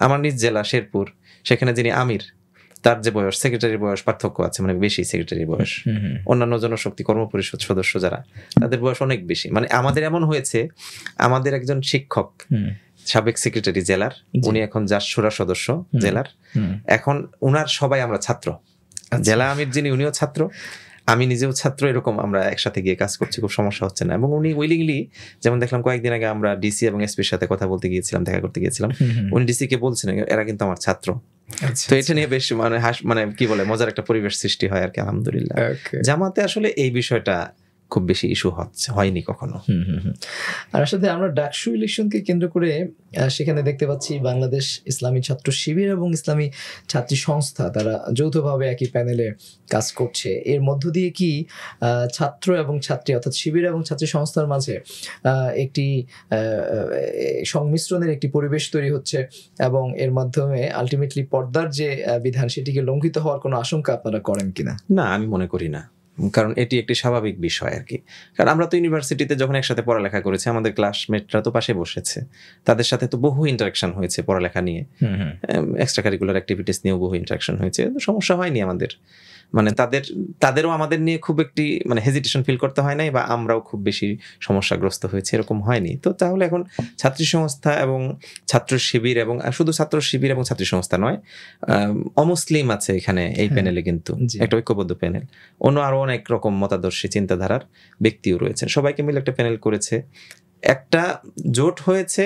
আমার নিজ জেলা শেরপুর, সেখানে যিনি আমির, তার যে বয়স, সেক্রেটারির বয়স পার্থক্য আছে, মানে বেশি সেক্রেটারির বয়স। অন্যান্য জনশক্তি কর্মপরিষদ সদস্য যারা, তাদের বয়স অনেক বেশি। মানে আমাদের এমন হয়েছে, আমাদের একজন শিক্ষক সাবেক সেক্রেটারি জেলার, উনি এখন জাসুরা সদস্য জেলার, এখন উনার সবাই আমরা ছাত্র। জেলা আমির যিনি, উনিও ছাত্র, আমি নিজেও ছাত্র, এরকম আমরা একসাথে গিয়ে কাজ করছি, খুব সমস্যা হচ্ছে না। এবং উনি উইলিংলি, যেমন দেখলাম কয়েকদিন আগে আমরা ডিসি এবং এসপির সাথে কথা বলতে গিয়েছিলাম, দেখা করতে গিয়েছিলাম, উনি ডিসি কে বলছেন এরা কিন্তু আমার ছাত্র। তো এটা নিয়ে বেশ মানে কি বলে মজার একটা পরিবেশ সৃষ্টি হয় আর কি, আলহামদুলিল্লাহ। জামাতে আসলে এই বিষয়টা খুব বেশি ইস্যু হয়নি কখনো। আর আসলে আমরা ডাকসু ইলেকশনকে কেন্দ্র করে সেখানে দেখতে পাচ্ছি বাংলাদেশ ইসলামী ছাত্র শিবির এবং ইসলামী ছাত্রী সংস্থা তারা যৌথভাবে একই প্যানেলে কাজ করছে। এর মধ্য দিয়ে কি ছাত্র এবং ছাত্রী অর্থাৎ শিবির এবং ছাত্রী সংস্থার মাঝে একটি সংমিশ্রণের একটি পরিবেশ তৈরি হচ্ছে এবং এর মাধ্যমে আলটিমেটলি পর্দার যে বিধান সেটিকে লঙ্ঘিত হওয়ার কোনো আশঙ্কা আপনারা করেন কিনা? না, আমি মনে করি না, কারণ এটি একটি স্বাভাবিক বিষয় আর কি। কারণ আমরা তো ইউনিভার্সিটিতে যখন একসাথে পড়ালেখা করেছি, আমাদের ক্লাসমেটরা তো পাশে বসেছে, তাদের সাথে তো বহু ইন্টারাকশন হয়েছে পড়ালেখা নিয়ে, এক্সট্রা কারিকুলার অ্যাক্টিভিটিস নিয়েও বহু ইন্টারাকশন হয়েছে, সমস্যা হয়নি আমাদের। মানে তাদেরও আমাদের নিয়ে খুব একটি মানে হেজিটেশন ফিল করতে হয় নাই, বা আমরাও খুব বেশি সমস্যাগ্রস্ত হয়েছে, এরকম হয়নি। তো তাহলে এখন ছাত্রী সংস্থা এবং ছাত্র শিবির, এবং শুধু ছাত্র শিবির এবং ছাত্রী সংস্থা নয়, অমুসলিম আছে এখানে এই প্যানেলে, কিন্তু একটা ঐক্যবদ্ধ প্যানেল, অন্য আরো অনেক রকম মতাদর্শী চিন্তাধারার ব্যক্তিও রয়েছেন, সবাইকে মিলে একটা প্যানেল করেছে, একটা জোট হয়েছে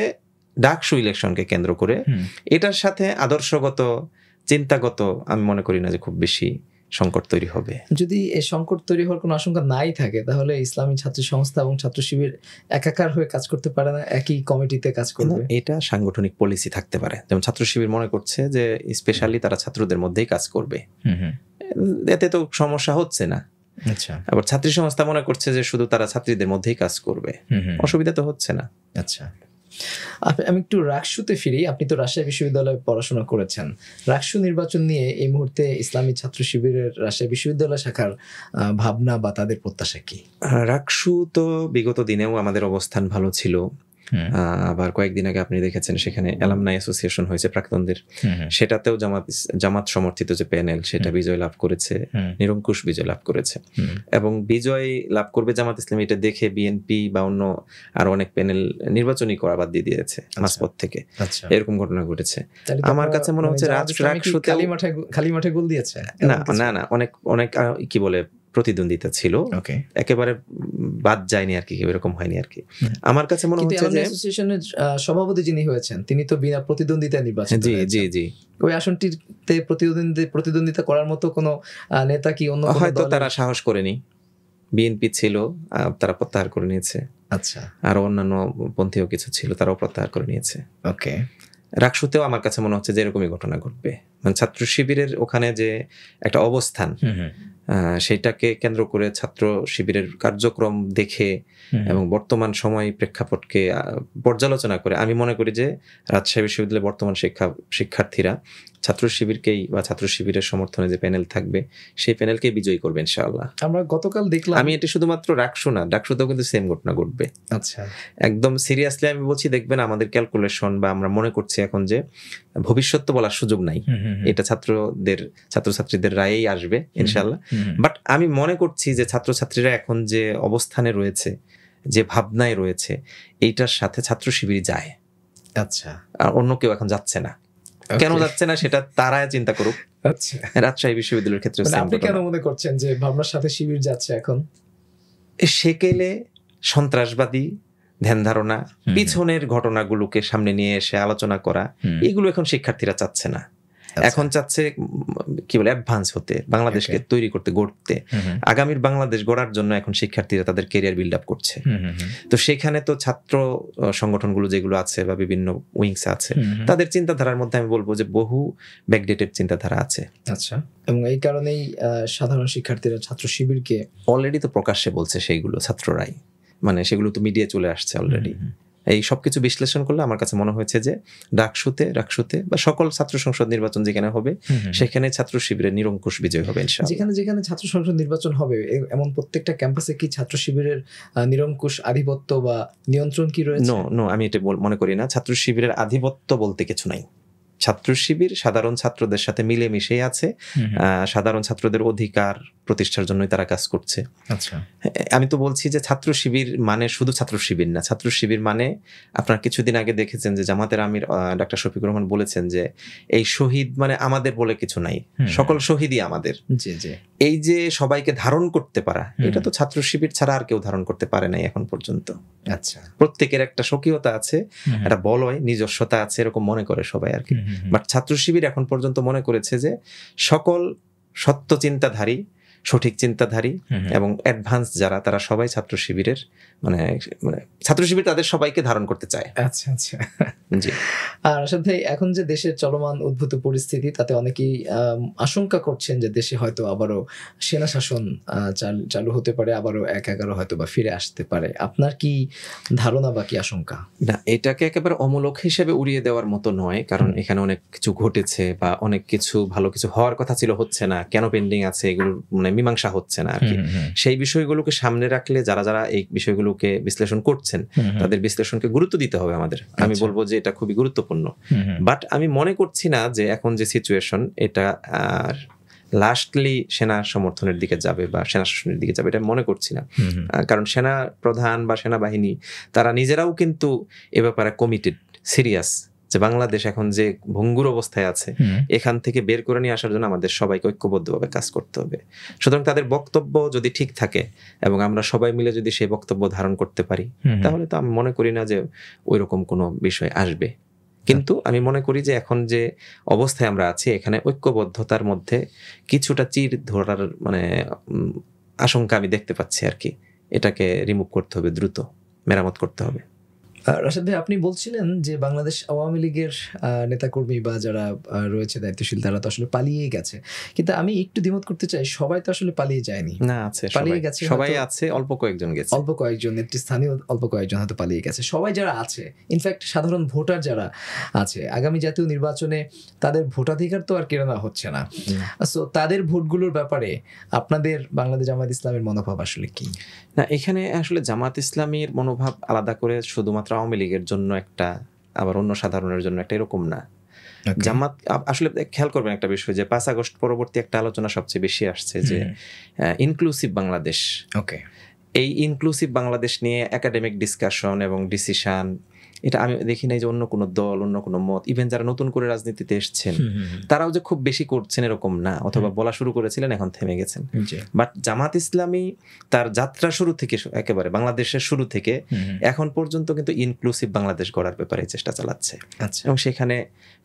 ডাকসু ইলেকশনকে কেন্দ্র করে। এটার সাথে আদর্শগত চিন্তাগত আমি মনে করি না যে খুব বেশি সংকট তৈরি হবে। যদি এই সংকট তৈরি হওয়ার কোনো আশঙ্কা নাই থাকে, তাহলে ইসলামী ছাত্রী সংস্থা এবং ছাত্র শিবির একাকার হয়ে কাজ করতে পারে না, একই কমিটিতে কাজ করবে? এটা সাংগঠনিক পলিসি থাকতে পারে। যেমন ছাত্র শিবির মনে করছে যে স্পেশালি তারা ছাত্রদের মধ্যেই কাজ করবে, এতে তো সমস্যা হচ্ছে না। আচ্ছা। আবার ছাত্রী সংস্থা মনে করছে যে শুধু তারা ছাত্রীদের মধ্যেই কাজ করবে, অসুবিধা তো হচ্ছে না। আচ্ছা, আমি একটু রাকসুতে ফিরি। আপনি তো রাজশাহী বিশ্ববিদ্যালয়ে পড়াশোনা করেছেন। রাকসু নির্বাচন নিয়ে এই মুহূর্তে ইসলামী ছাত্র শিবিরের রাজশাহী বিশ্ববিদ্যালয় শাখার ভাবনা বা তাদের প্রত্যাশা কি? রাকসু তো বিগত দিনেও আমাদের অবস্থান ভালো ছিল। আবার কয়েকদিন আগে আপনি দেখেছেন সেখানে অ্যালামনাই অ্যাসোসিয়েশন হয়েছে প্রাক্তনদের, সেটাতেও জামাত সমর্থিত যে প্যানেল সেটা বিজয় লাভ করেছে, নিরঙ্কুশ বিজয় লাভ করেছে, এবং বিজয় লাভ করবে জামাত ইসলামী এটা দেখে বিএনপি বা অন্য আরো অনেক প্যানেল নির্বাচনী করা বাদ দিয়ে দিয়েছে মাঝপথ থেকে। এরকম ঘটনা ঘটেছে। আমার কাছে মনে হচ্ছে রাকসুতে খালি মাঠে গোল দিয়েছে। না, অনেক কি বলে প্রতিদ্বন্দ্বিতা ছিল, একেবারে বাদ যায়নি আর কি, এরকম হয়নি আর কি। আমার কাছে মনে হচ্ছে যে অ্যাসোসিয়েশনের সভাপতি যিনি হয়েছেন তিনি তো বিনা প্রতিদ্বন্দ্বিতায় নির্বাচিত। জি ওই আসনটিতে প্রতিদ্বন্দ্বিতা করার মতো কোনো নেতা কি অন্য হয়তো তারা সাহস করেনি, বিএনপি ছিল তারা প্রত্যাহার করে নিয়েছে। আচ্ছা, আর অন্যান্য পন্থীয় কিছু ছিল তারাও প্রত্যাহার করে নিয়েছে। ওকে। রাকসুতেও আমার কাছে মনে হচ্ছে যে এরকমই ঘটনা ঘটবে। মানে ছাত্র শিবিরের ওখানে যে একটা অবস্থান, সেটাকে কেন্দ্র করে ছাত্র শিবিরের কার্যক্রম দেখে এবং বর্তমান সময় প্রেক্ষাপটকে পর্যালোচনা করে আমি মনে করি যে রাজশাহী বিশ্ববিদ্যালয়ের বর্তমান শিক্ষার্থীরা ছাত্র শিবিরকেই বা ছাত্র শিবিরের সমর্থনে যে প্যানেল থাকবে সেই প্যানেলকেই বিজয়ী করবে ইনশাআল্লাহ। আমরা গতকাল দেখলাম, আমি এটা শুধুমাত্র রাকসু না, ডাকসুতেও কিন্তু সেম ঘটনা ঘটবে। আচ্ছা, একদম সিরিয়াসলি আমি বলছি, দেখবেন আমাদের ক্যালকুলেশন বা আমরা মনে করছি এখন যে ভবিষ্যৎ তো বলার সুযোগ নাই, এটা ছাত্রছাত্রীদের রায়েই আসবে ইনশাআল্লাহ। বাট আমি মনে করছি যে ছাত্রছাত্রীরা এখন যে অবস্থানে রয়েছে, যে ভাবনায় রয়েছে, এইটার সাথে ছাত্র শিবির যায়। আচ্ছা, আর অন্য কেউ এখন যাচ্ছে না। কেন যাচ্ছে না সেটা তারা চিন্তা করুক। আচ্ছা, রাজশাহী বিশ্ববিদ্যালয়ের ক্ষেত্রে আপনি কেন মনে করছেন যে ভাবনার সাথে শিবির যাচ্ছে এখন? সেকেলে সন্ত্রাসবাদী ধ্যান ধারণা, পিছনের ঘটনাগুলোকে সামনে নিয়ে এসে আলোচনা করা, এগুলো এখন শিক্ষার্থীরা চাচ্ছে না। এখন চাচ্ছে কি বলে অ্যাডভান্স হতে, বাংলাদেশকে তৈরি করতে, গড়তে, আগামীর বাংলাদেশ গড়ার জন্য এখন শিক্ষার্থীরা তাদের ক্যারিয়ার বিল্ড আপ করছে। তো সেখানে তো ছাত্র সংগঠনগুলো যেগুলো আছে বা বিভিন্ন উইংস আছে, তাদের চিন্তাধারার মধ্যে আমি বলবো যে বহু ব্যাকডেটেড চিন্তাধারা আছে। আচ্ছা, এবং এই কারণেই সাধারণ শিক্ষার্থীরা ছাত্র শিবিরকে অলরেডি তো প্রকাশ্যে বলছে সেইগুলো ছাত্ররাই, মানে সেগুলো তো মিডিয়া চলে আসছে অলরেডি। এই সবকিছু বিশ্লেষণ করলে আমার কাছে মনে হয়েছে যে রাকসুতে বা সকল ছাত্র সংসদ নির্বাচন যেখানে হবে সেখানে ছাত্র শিবিরের নিরঙ্কুশ বিজয় হবে ইনশাআল্লাহ। যেখানে ছাত্র সংসদ নির্বাচন হবে এমন প্রত্যেকটা ক্যাম্পাসে কি ছাত্র শিবিরের নিরঙ্কুশ আধিপত্য বা নিয়ন্ত্রণ কি রয়েছে? নো, আমি এটা মনে করি না। ছাত্র শিবিরের আধিপত্য বলতে কিছু নাই। ছাত্র শিবির সাধারণ ছাত্রদের সাথে মিলে মিশেই আছে, সাধারণ ছাত্রদের অধিকার প্রতিষ্ঠার জন্যই তারা কাজ করছে। আচ্ছা, আমি তো বলছি যে ছাত্র শিবির মানে শুধু ছাত্র শিবির না, ছাত্র শিবির মানে আপনার কিছুদিন আগে দেখেছেন যে জামাতের আমির ডাক্তার শফিকুর রহমান বলেছেন যে এই শহীদ মানে আমাদের বলে কিছু নাই, সকল শহীদই আমাদের। এই যে সবাইকে ধারণ করতে পারা, এটা তো ছাত্র শিবির ছাড়া আর কেউ ধারণ করতে পারে নাই এখন পর্যন্ত। আচ্ছা, প্রত্যেকের একটা স্বকীয়তা আছে, একটা বলয় নিজস্বতা আছে, এরকম মনে করে সবাই আর কি। বাট ছাত্র শিবির এখন পর্যন্ত মনে করেছে যে সকল সত্য চিন্তাধারী, সঠিক চিন্তাধারী এবং অ্যাডভান্স যারা, তারা সবাই ছাত্র শিবিরের মানে ছাত্র শিবির তাদের সবাইকে ধারণ করতে চায়। আচ্ছা আচ্ছা। জি। আর আসাদ ভাই, এখন যে দেশের চলমান উদ্ভূত পরিস্থিতি, তাতে অনেকেই আশঙ্কা করছেন যে দেশে হয়তো আবারও সেনা শাসন চালু হতে পারে, আবারও 1/11 হয়তো বা ফিরে আসতে পারে। আপনার কি ধারণা বা কি আশঙ্কা? না, এটাকে একেবারে অমূলক হিসেবে উড়িয়ে দেওয়ার মতো নয়, কারণ এখানে অনেক কিছু ঘটেছে বা অনেক কিছু ভালো কিছু হওয়ার কথা ছিল, হচ্ছে না, কেন পেন্ডিং আছে, এগুলো মানে মীমাংসা হচ্ছে না আর কি। সেই বিষয়গুলোকে সামনে রাখলে যারা যারা এই বিষয়গুলোকে বিশ্লেষণ করছেন, তাদের বিশ্লেষণকে গুরুত্ব দিতে হবে আমাদের। আমি বলবো যে এটা খুবই গুরুত্বপূর্ণ। বাট আমি মনে করছি না যে এখন যে সিচুয়েশন, এটা লাস্টলি সেনা সমর্থনের দিকে যাবে বা সেনা শাসনের দিকে যাবে, এটা মনে করছি না। কারণ সেনা প্রধান বা সেনাবাহিনী তারা নিজেরাও কিন্তু এ ব্যাপারে কমিটেড, সিরিয়াস, যে বাংলাদেশ এখন যে ভঙ্গুর অবস্থায় আছে, এখান থেকে বের করে নিয়ে আসার জন্য আমাদের সবাইকে ঐক্যবদ্ধভাবে কাজ করতে হবে। সুতরাং তাদের বক্তব্য যদি ঠিক থাকে এবং আমরা সবাই মিলে যদি সেই বক্তব্য ধারণ করতে পারি, তাহলে তো আমি মনে করি না যে ওইরকম কোনো বিষয় আসবে। কিন্তু আমি মনে করি যে এখন যে অবস্থায় আমরা আছি, এখানে ঐক্যবদ্ধতার মধ্যে কিছুটা চির ধরার মানে আশঙ্কা আমি দেখতে পাচ্ছি আর কি। এটাকে রিমুভ করতে হবে, দ্রুত মেরামত করতে হবে। রাশেদ ভাই, আপনি বলছিলেন যে বাংলাদেশ আওয়ামী লীগের নেতাকর্মী বা যারা রয়েছে দায়িত্বশীল, তারা তো আসলে পালিয়ে গেছে। কিন্তু আমি একটু দ্বিমত করতে চাই, সবাই তো আসলে পালিয়ে যায়নি। না, আছে, পালিয়ে গেছে, সবাই আছে, অল্প কয়েকজন গেছে, অল্প কয়েকজন নেতৃস্থানীয় অল্প কয়েকজন হয়তো পালিয়ে গেছে। সবাই যারা আছে, ইনফ্যাক্ট সাধারণ ভোটার যারা আছে, আগামী জাতীয় নির্বাচনে তাদের ভোটাধিকার তো আর কেড়ে নেওয়া হচ্ছে না। সো তাদের ভোটগুলোর ব্যাপারে আপনাদের বাংলাদেশ জামায়াত ইসলামের মনোভাব আসলে কি? না, এখানে আসলে জামাত ইসলামীর মনোভাব আলাদা করে শুধুমাত্র আওয়ামী লীগের জন্য একটা, আবার অন্য সাধারণের জন্য একটা, এরকম না। জামাত আসলে খেয়াল করবেন একটা বিষয়, যে 5 আগস্ট পরবর্তী একটা আলোচনা সবচেয়ে বেশি আসছে যে ইনক্লুসিভ বাংলাদেশ। ওকে, এই ইনক্লুসিভ বাংলাদেশ নিয়ে একাডেমিক ডিসকাশন এবং ডিসিশন, এটা আমি দেখি নাই যে অন্য কোনো দল, অন্য কোনো মত, ইভেন যারা নতুন করে রাজনীতিতে এসছেন তারাও যে খুব বেশি করছেন এরকম না, অথবা বলা শুরু করেছিলেন এখন থেমে গেছেন। বাট জামাত ইসলামী তার যাত্রা শুরু থেকে, একেবারে বাংলাদেশের শুরু থেকে এখন পর্যন্ত কিন্তু ইনক্লুসিভ বাংলাদেশ গড়ার ব্যাপারে চেষ্টা চালাচ্ছে। এবং সেখানে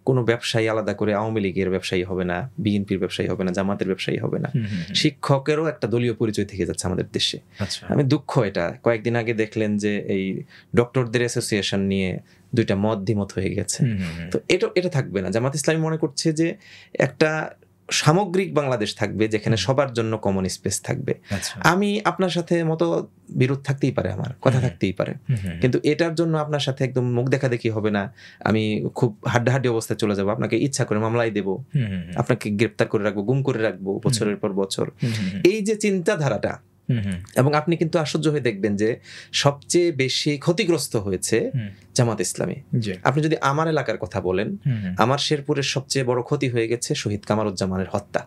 কোনো ব্যবসায়ী আলাদা করে আওয়ামী লীগের ব্যবসায়ী হবে না, বিএনপির ব্যবসায়ী হবে না, জামাতের ব্যবসায়ী হবে না। শিক্ষকেরও একটা দলীয় পরিচয় থেকে যাচ্ছে আমাদের দেশে। আমি দুঃখ, এটা কয়েকদিন আগে দেখলেন যে এই ডক্টরদের অ্যাসোসিয়েশন নিয়ে 2টা মত দ্বিমত হয়ে গেছে। তো এটা থাকবে না। জামাত ইসলামী মনে করছে যে একটা সামগ্রিক বাংলাদেশ থাকবে, যেখানে সবার জন্য কমন স্পেস থাকবে। আমি আপনার সাথে মতো বিরোধ থাকতেই পারে, আমার কথা থাকতেই পারে, কিন্তু এটার জন্য আপনার সাথে একদম মুখ দেখা দেখি হবে না। আমি খুব হাড্ডাহাড্ডি অবস্থায় চলে যাবো, আপনাকে ইচ্ছা করে মামলায় দেবো, আপনাকে গ্রেপ্তার করে রাখবো, গুম করে রাখবো বছরের পর বছর। এই যে চিন্তাধারাটা, এবং আপনি কিন্তু আশ্চর্য হয়ে দেখবেন যে সবচেয়ে বেশি ক্ষতিগ্রস্ত হয়েছে জামাত ইসলামী। আপনি যদি আমার এলাকার কথা বলেন, আমার শেরপুরের সবচেয়ে বড় ক্ষতি হয়ে গেছে শহীদ কামারুজ্জামানের হত্যা।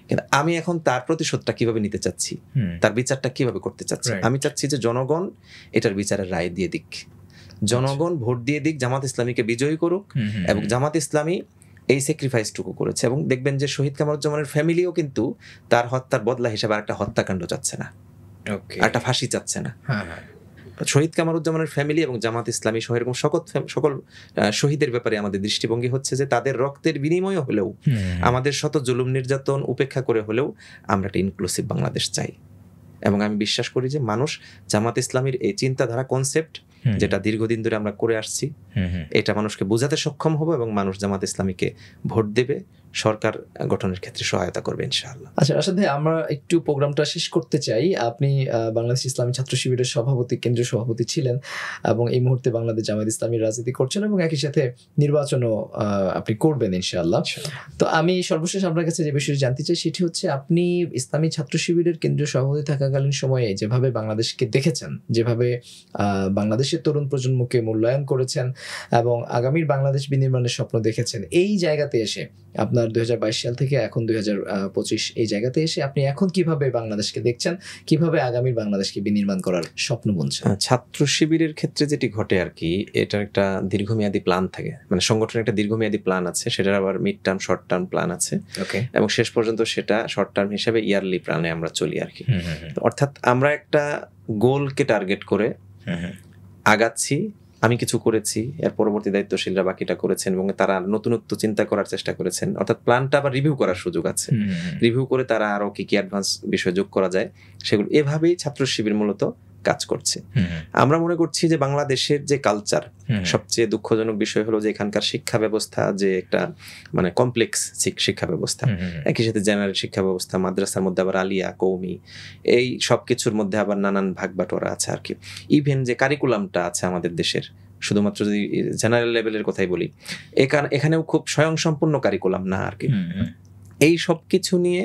কিন্তু আমি এখন তার প্রতিশোধটা কিভাবে নিতে চাচ্ছি, তার বিচারটা কিভাবে করতে চাচ্ছি, আমি চাচ্ছি যে জনগণ এটার বিচারের রায় দিয়ে দিক, জনগণ ভোট দিয়ে দিক, জামাত ইসলামীকে বিজয়ী করুক। এবং জামাত ইসলামী এই স্যাক্রিফাইসটুকু করেছে, এবং দেখবেন যে শহীদ কামারুজ্জামানের ফ্যামিলিও কিন্তু তার হত্যার বদলা হিসেবে একটা হত্যাকাণ্ড চাচ্ছে না, একটা ফাঁসি চাচ্ছে না। শহীদ কামারুজ্জামানের ফ্যামিলি এবং জামাত ইসলামী সহ এরকম সকল শহীদের ব্যাপারে আমাদের দৃষ্টিভঙ্গি হচ্ছে যে তাদের রক্তের বিনিময় হলেও, আমাদের শত জুলুম নির্যাতন উপেক্ষা করে হলেও আমরা একটা ইনক্লুসিভ বাংলাদেশ চাই। এবং আমি বিশ্বাস করি যে মানুষ জামাত ইসলামীর এই চিন্তাধারা, কনসেপ্ট, যেটা দীর্ঘদিন ধরে আমরা করে আসছি, এটা মানুষকে বোঝাতে সক্ষম হবো, এবং মানুষ জামাত ইসলামীকে ভোট দেবে, সরকার গঠনের ক্ষেত্রে সহায়তা করবে ইনশাআল্লাহ। আচ্ছা রাশেদ ভাই, আমরা একটু প্রোগ্রামটা শেষ করতে চাই। আপনি বাংলাদেশ ইসলামী ছাত্র শিবিরের সভাপতি, কেন্দ্রীয় সভাপতি ছিলেন, এবং এই মুহূর্তে বাংলাদেশ জামায়াত ইসলামীর রাজনীতি করছেন, এবং একই সাথে নির্বাচনও আপনি করবেন ইনশাআল্লাহ। তো আমি সর্বশেষ আপনার কাছে যে বিষয়টি জানতে চাই, সেটি হচ্ছে আপনি ইসলামী ছাত্র শিবিরের কেন্দ্রীয় সভাপতি থাকাকালীন সময়ে যেভাবে বাংলাদেশকে দেখেছেন, যেভাবে বাংলাদেশের তরুণ প্রজন্মকে মূল্যায়ন করেছেন এবং আগামীর বাংলাদেশ বিনির্মাণের স্বপ্ন দেখেছেন, এই জায়গাতে এসে আপনার 2022 সাল থেকে এখন 2025 এই জায়গাতে এসে আপনি এখন কিভাবে বাংলাদেশকে দেখছেন, কিভাবে আগামীর বাংলাদেশকে বিনির্মাণ করার স্বপ্ন বুনছেন? ছাত্র শিবিরের ক্ষেত্রে যেটি ঘটে আর কি, এটার একটা দীর্ঘমেয়াদী প্ল্যান থাকে, মানে সংগঠনের একটা দীর্ঘমেয়াদী প্ল্যান আছে, সেটার আবার mid term short term plan আছে, এবং শেষ পর্যন্ত সেটা শর্ট টার্ম হিসেবে ইয়ারলি প্ল্যানে আমরা চলি আর কি। অর্থাৎ আমরা একটা গোলকে টার্গেট করে আগাচ্ছি। আমি কিছু করেছি, এর পরবর্তী দায়িত্বশীলরা বাকিটা করেছেন এবং তারা নতুনত্ব চিন্তা করার চেষ্টা করেছেন। অর্থাৎ প্ল্যানটা আবার রিভিউ করার সুযোগ আছে, রিভিউ করে তারা আরো কি কি অ্যাডভান্স বিষয় যোগ করা যায় সেগুলো, এভাবেই ছাত্র শিবির মূলত কাজ করছে। আমরা মনে করছি যে বাংলাদেশের যে কালচার, সবচেয়ে দুঃখজনক বিষয় হলো যে এখানকার শিক্ষা ব্যবস্থা যে একটা মানে কমপ্লেক্স শিক্ষা ব্যবস্থা, একই সাথে জেনারেল শিক্ষা ব্যবস্থা, মাদ্রাসার মধ্যে আবার আলিয়া, কৌমি, এই সব কিছুর মধ্যে আবার নানান ভাগ বাটোয়ারা আছে আর কি। ইভেন যে কারিকুলামটা আছে আমাদের দেশের, শুধুমাত্র যদি জেনারেল লেভেলের কথাই বলি, এখানেও খুব স্বয়ংসম্পূর্ণ কারিকুলাম না আর কি। এই সব কিছু নিয়ে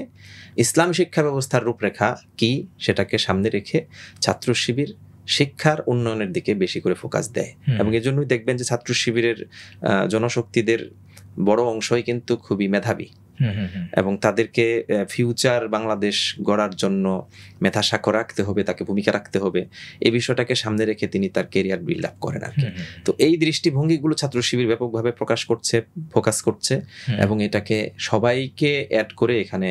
ইসলাম শিক্ষা ব্যবস্থার রূপরেখা কি সেটাকে সামনে রেখে ছাত্র শিবির শিক্ষার উন্নয়নের দিকে বেশি করে ফোকাস দেয়, এবং এই জন্যই দেখবেন যে ছাত্র শিবিরের জনশক্তিদের বড় অংশই কিন্তু খুবই মেধাবী, এবং তাদেরকে ফিউচার বাংলাদেশ গড়ার জন্য মেধা স্বাক্ষর রাখতে হবে, তাকে ভূমিকা রাখতে হবে, এই বিষয়টাকে সামনে রেখে তিনি তার কেরিয়ার বিল্ড আপ করেন আর কি। তো এই দৃষ্টিভঙ্গিগুলো ছাত্র শিবির ব্যাপকভাবে ফোকাস করছে, এবং এটাকে সবাইকে অ্যাড করে এখানে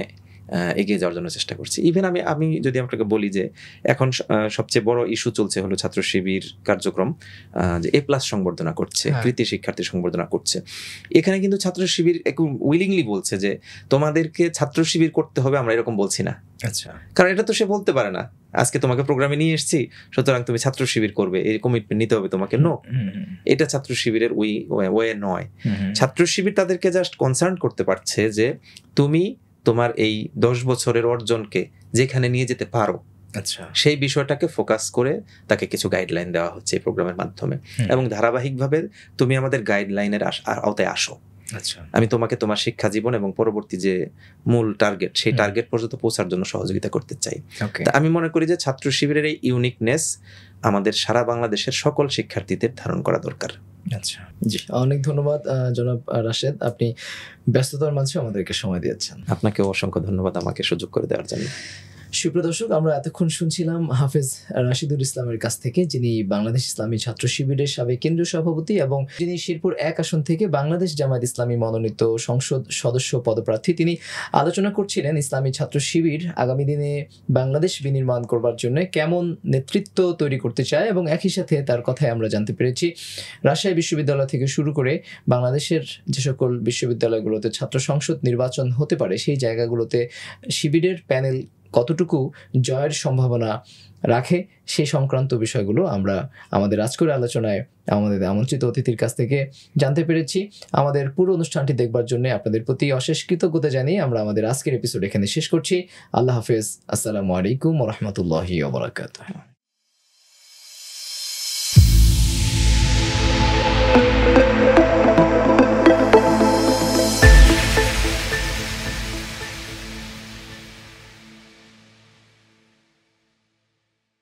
এগিয়ে যাওয়ার জন্য চেষ্টা করছি। ইভেন আমি যদি আপনাকে বলি যে এখন সবচেয়ে বড় ইস্যু চলছে হলো ছাত্র শিবির কার্যক্রম যে A+ সংবর্ধনা করছে, কৃতি শিক্ষার্থী সংবর্ধনা করছে। এখানে কিন্তু ছাত্র শিবির একটু উইলিংলি বলছে যে তোমাদেরকে ছাত্র শিবির করতে হবে, আমরা এরকম বলছি না। আচ্ছা, কারণ এটা তো সে বলতে পারে না, আজকে তোমাকে প্রোগ্রামে নিয়ে এসেছি সুতরাং তুমি ছাত্র শিবির করবে, এই কমিটমেন্ট নিতে হবে তোমাকে। নো, এটা ছাত্র শিবিরের ওয়ে নয়। ছাত্র শিবির তাদেরকে জাস্ট কনসার্ন করতে পারছে যে তুমি তোমার এই 10 বছরের অর্জনকে যেখানে নিয়ে যেতে পারো, আচ্ছা, সেই বিষয়টাকে ফোকাস করে তাকে কিছু গাইডলাইন দেওয়া হচ্ছে এই প্রোগ্রামের মাধ্যমে, এবং ধারাবাহিকভাবে তুমি আমাদের গাইডলাইনের আওতায় আসো। আচ্ছা, আমি তোমাকে তোমার শিক্ষা জীবন এবং পরবর্তী যে মূল টার্গেট, সেই টার্গেট পর্যন্ত পৌঁছার জন্য সহযোগিতা করতে চাই। আমি মনে করি যে ছাত্র শিবিরের এই ইউনিকনেস আমাদের সারা বাংলাদেশের সকল শিক্ষার্থীদের ধারণ করা দরকার। আচ্ছা, জি, অনেক ধন্যবাদ জনাব রাশেদ, আপনি ব্যস্ততার মাঝে আমাদেরকে সময় দিয়েছেন। আপনাকেও অসংখ্য ধন্যবাদ আমাকে সুযোগ করে দেওয়ার জন্য। সুপ্রিয় দর্শক, আমরা এতক্ষণ শুনছিলাম হাফেজ রাশিদুল ইসলামের কাছ থেকে, যিনি বাংলাদেশ ইসলামী ছাত্র শিবিরের সাবেক কেন্দ্রীয় সভাপতি এবং যিনি শেরপুর 1 আসন থেকে বাংলাদেশ জামায়াত ইসলামী মনোনীত সংসদ সদস্য পদপ্রার্থী। তিনি আলোচনা করছিলেন ইসলামী ছাত্র শিবির আগামী দিনে বাংলাদেশ বিনির্মাণ করবার জন্য কেমন নেতৃত্ব তৈরি করতে চায়, এবং একই সাথে তার কথায় আমরা জানতে পেরেছি রাজশাহী বিশ্ববিদ্যালয় থেকে শুরু করে বাংলাদেশের যে সকল বিশ্ববিদ্যালয়গুলোতে ছাত্র সংসদ নির্বাচন হতে পারে সেই জায়গাগুলোতে শিবিরের প্যানেল কতটুকু জয়ের সম্ভাবনা রাখে সেই সংক্রান্ত বিষয়গুলো আমরা আমাদের আজকের আলোচনায় আমাদের আমন্ত্রিত অতিথির কাছ থেকে জানতে পেরেছি। আমাদের পুরো অনুষ্ঠানটি দেখবার জন্য আপনাদের প্রতি অশেষ কৃতজ্ঞতা জানিয়ে আমরা আমাদের আজকের এপিসোড এখানে শেষ করছি। আল্লাহ হাফেজ, আসসালামু আলাইকুম ওয়া রাহমাতুল্লাহি ওয়া বারাকাতুহু।